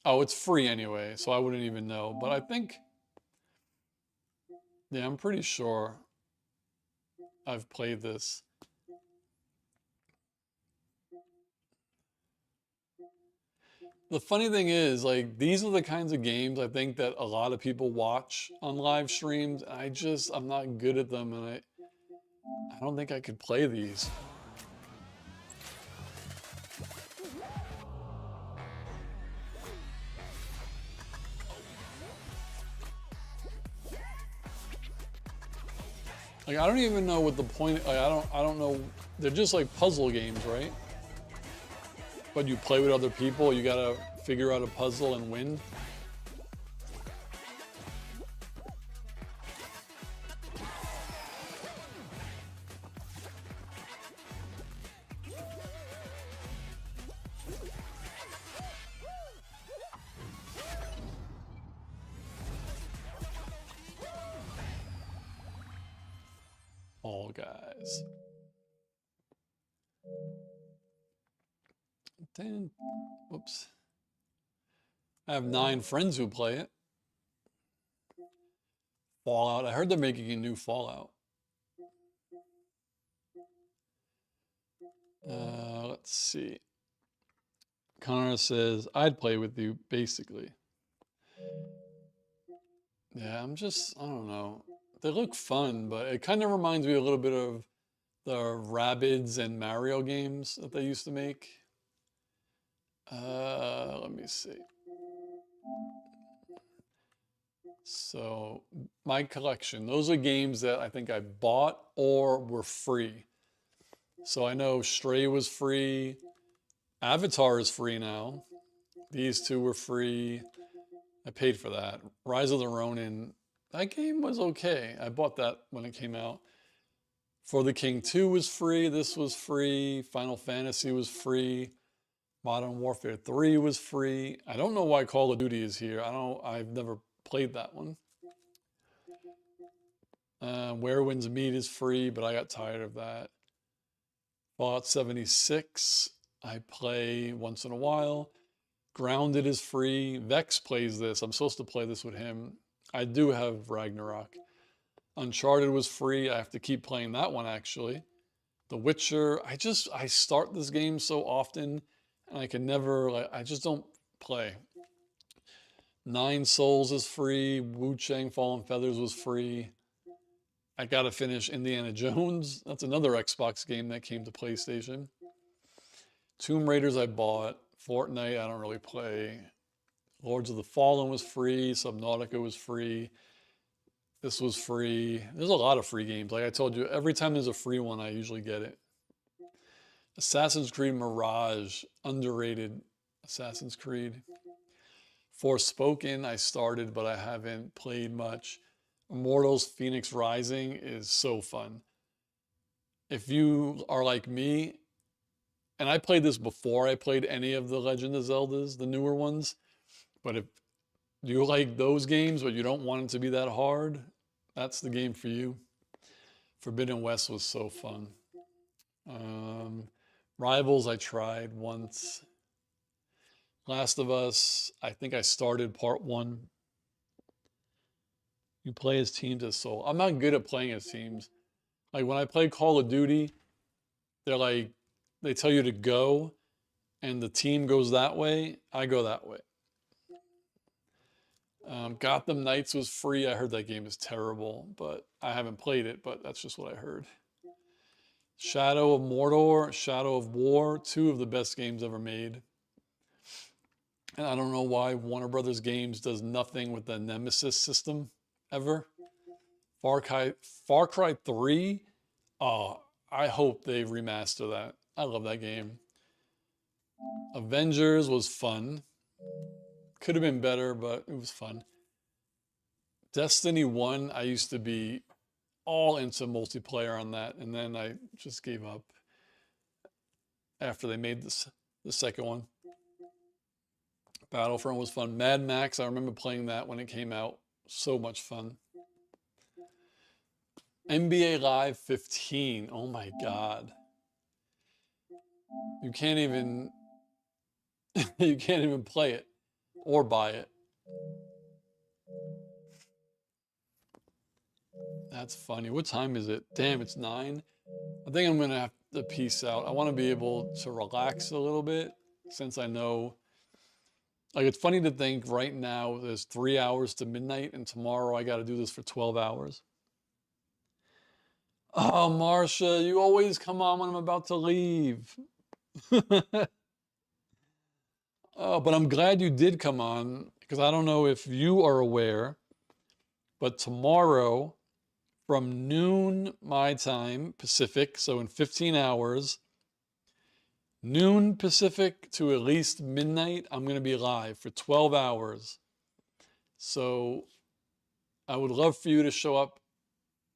Oh, it's free anyway, so I wouldn't even know. But I think, yeah, I'm pretty sure I've played this. The funny thing is, like, these are the kinds of games I think that a lot of people watch on live streams. I'm not good at them, and I don't think I could play these. Like, I don't even know what the point, like, I don't know. They're just like puzzle games, right? But you play with other people, you gotta figure out a puzzle and win. All Guys. Whoops. I have 9 friends who play it. Fallout. I heard they're making a new Fallout. Let's see. Connor says, I'd play with you, basically. Yeah, I don't know. They look fun, but it kind of reminds me a little bit of the Rabbids and Mario games that they used to make. Let me see. So my collection, those are games that I think I bought or were free. So I know Stray was free. Avatar is free now. These two were free. I paid for that. Rise of the Ronin, that game was okay. I bought that when it came out. For the King 2 was free. This was free. Final Fantasy was free. Modern Warfare 3 was free. I don't know why Call of Duty is here. I've never played that one. Where Winds Meet is free, but I got tired of that. Fallout 76, I play once in a while. Grounded is free. Vex plays this. I'm supposed to play this with him. I do have Ragnarok. Uncharted was free. I have to keep playing that one, actually. The Witcher, I start this game so often, and I can never, I just don't play. Nine Souls is free. Wu Chang Fallen Feathers was free. I gotta finish Indiana Jones. That's another Xbox game that came to PlayStation. Tomb Raiders I bought. Fortnite I don't really play. Lords of the Fallen was free. Subnautica was free. This was free. There's a lot of free games. Like I told you, every time there's a free one, I usually get it. Assassin's Creed Mirage, underrated Assassin's Creed. Forspoken I started, but I haven't played much. Immortals Phoenix Rising is so fun. If you are like me, and I played this before I played any of the Legend of Zeldas, the newer ones, but if you like those games but you don't want it to be that hard, that's the game for you. Forbidden West was so fun. Rivals I tried once. Last of Us, I think I started part 1. You play as teams as Soul. I'm not good at playing as teams. Like when I play Call of Duty, they're like, they tell you to go and the team goes that way. I go that way. Gotham Knights was free. I heard that game is terrible, but I haven't played it, but that's just what I heard. Shadow of Mordor, Shadow of War, 2 of the best games ever made. And I don't know why Warner Brothers Games does nothing with the Nemesis system ever. Far Cry 3, oh, I hope they remaster that. I love that game. Avengers was fun. Could have been better, but it was fun. Destiny 1, I used to be all into multiplayer on that, and then I just gave up after they made the second one. Battlefront was fun. Mad Max, I remember playing that when it came out. So much fun. NBA Live 15. Oh my God. You can't even play it or buy it. That's funny. What time is it? Damn, it's 9. I think I'm gonna have to peace out. I want to be able to relax a little bit since I know. Like, it's funny to think right now there's 3 hours to midnight, and tomorrow I got to do this for 12 hours. Oh, Marsha, you always come on when I'm about to leave. Oh, but I'm glad you did come on, because I don't know if you are aware, but tomorrow from noon my time, Pacific, so in 15 hours, noon Pacific to at least midnight, I'm going to be live for 12 hours. So I would love for you to show up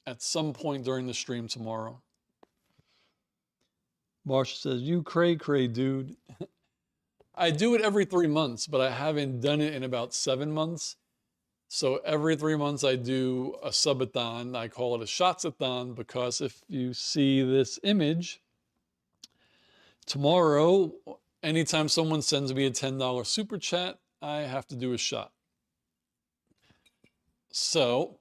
at some point during the stream tomorrow. Marsha says, you cray, dude. I do it every 3 months, but I haven't done it in about 7 months. So every 3 months I do a subathon. I call it a Shots-a-Thon because if you see this image, tomorrow, anytime someone sends me a $10 super chat, I have to do a shot. So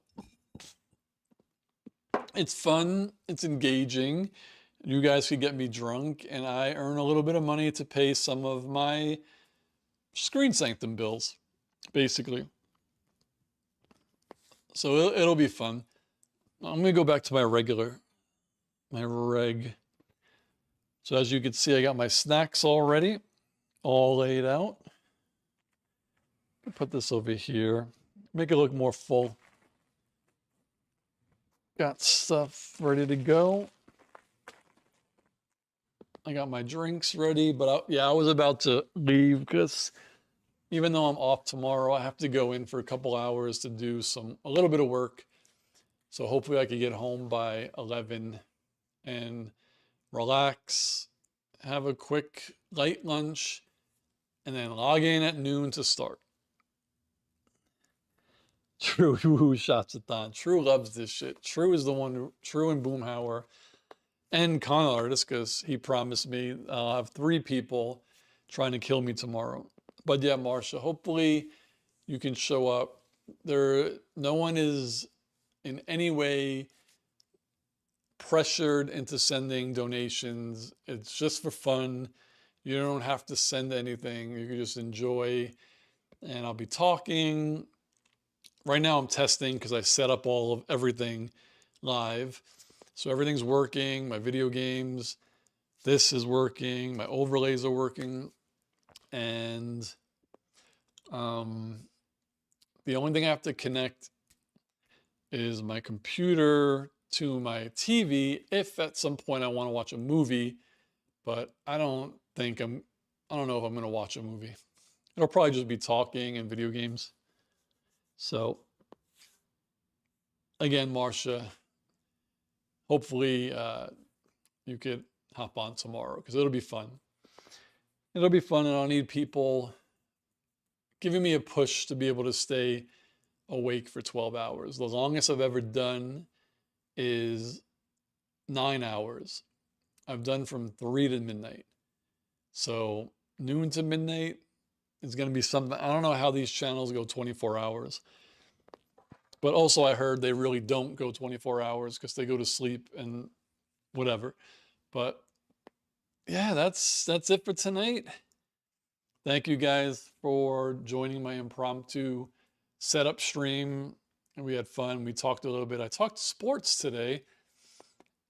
it's fun, it's engaging. You guys could get me drunk, and I earn a little bit of money to pay some of my screen Sanctum bills, basically. So it'll be fun. I'm gonna go back to my reg. So as you can see, I got my snacks already, all laid out. Put this over here. make it look more full. Got stuff ready to go. I got my drinks ready, but I was about to leave because even though I'm off tomorrow, I have to go in for a couple hours to do a little bit of work. So hopefully I can get home by 11 and relax, have a quick light lunch, and then log in at noon to start. True Shots-a-Thon. True loves this shit. True is the one, True and Boomhauer and con artist, because he promised me I'll have 3 people trying to kill me tomorrow. But yeah, Marsha, hopefully you can show up. No one is in any way pressured into sending donations. It's just for fun. You don't have to send anything. You can just enjoy. And I'll be talking. Right now I'm testing because I set up all of everything live. So everything's working. My video games, this is working. My overlays are working. And the only thing I have to connect is my computer to my TV if at some point I want to watch a movie, but I don't know if I'm going to watch a movie. It'll probably just be talking and video games. So again, Marsha, hopefully you could hop on tomorrow because it'll be fun. It'll be fun, and I'll need people giving me a push to be able to stay awake for 12 hours. The longest I've ever done is 9 hours. I've done from 3 to midnight. So noon to midnight is going to be something. I don't know how these channels go 24 hours. But also I heard they really don't go 24 hours because they go to sleep and whatever. But yeah, that's it for tonight. Thank you guys for joining my impromptu setup stream. And we had fun. We talked a little bit. I talked sports today.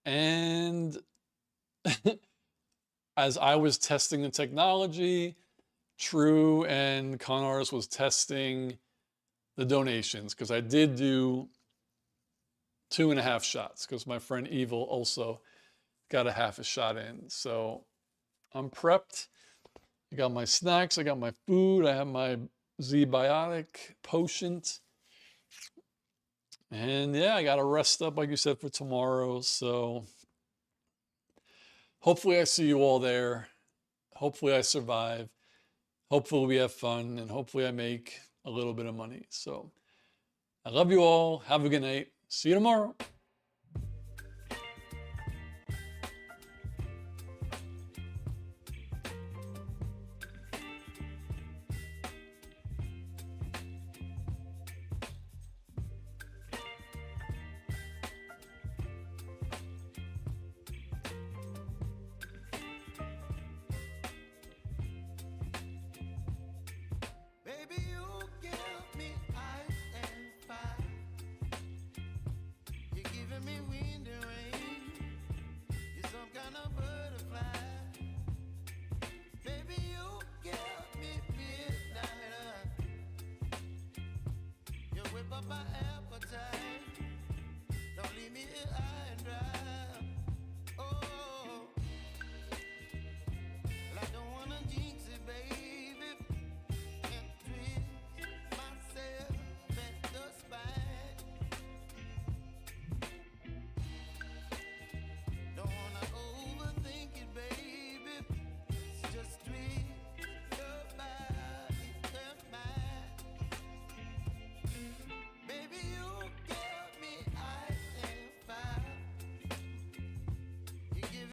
And as I was testing the technology, True and Con Artist was testing the donations, because I did do 2.5 shots because my friend Evil also got a half a shot in. So I'm prepped. I got my snacks. I got my food. I have my Z-Biotic potion. And yeah, I got to rest up, like you said, for tomorrow. So hopefully I see you all there. Hopefully I survive. Hopefully we have fun. And hopefully I make a little bit of money. So I love you all. Have a good night. See you tomorrow.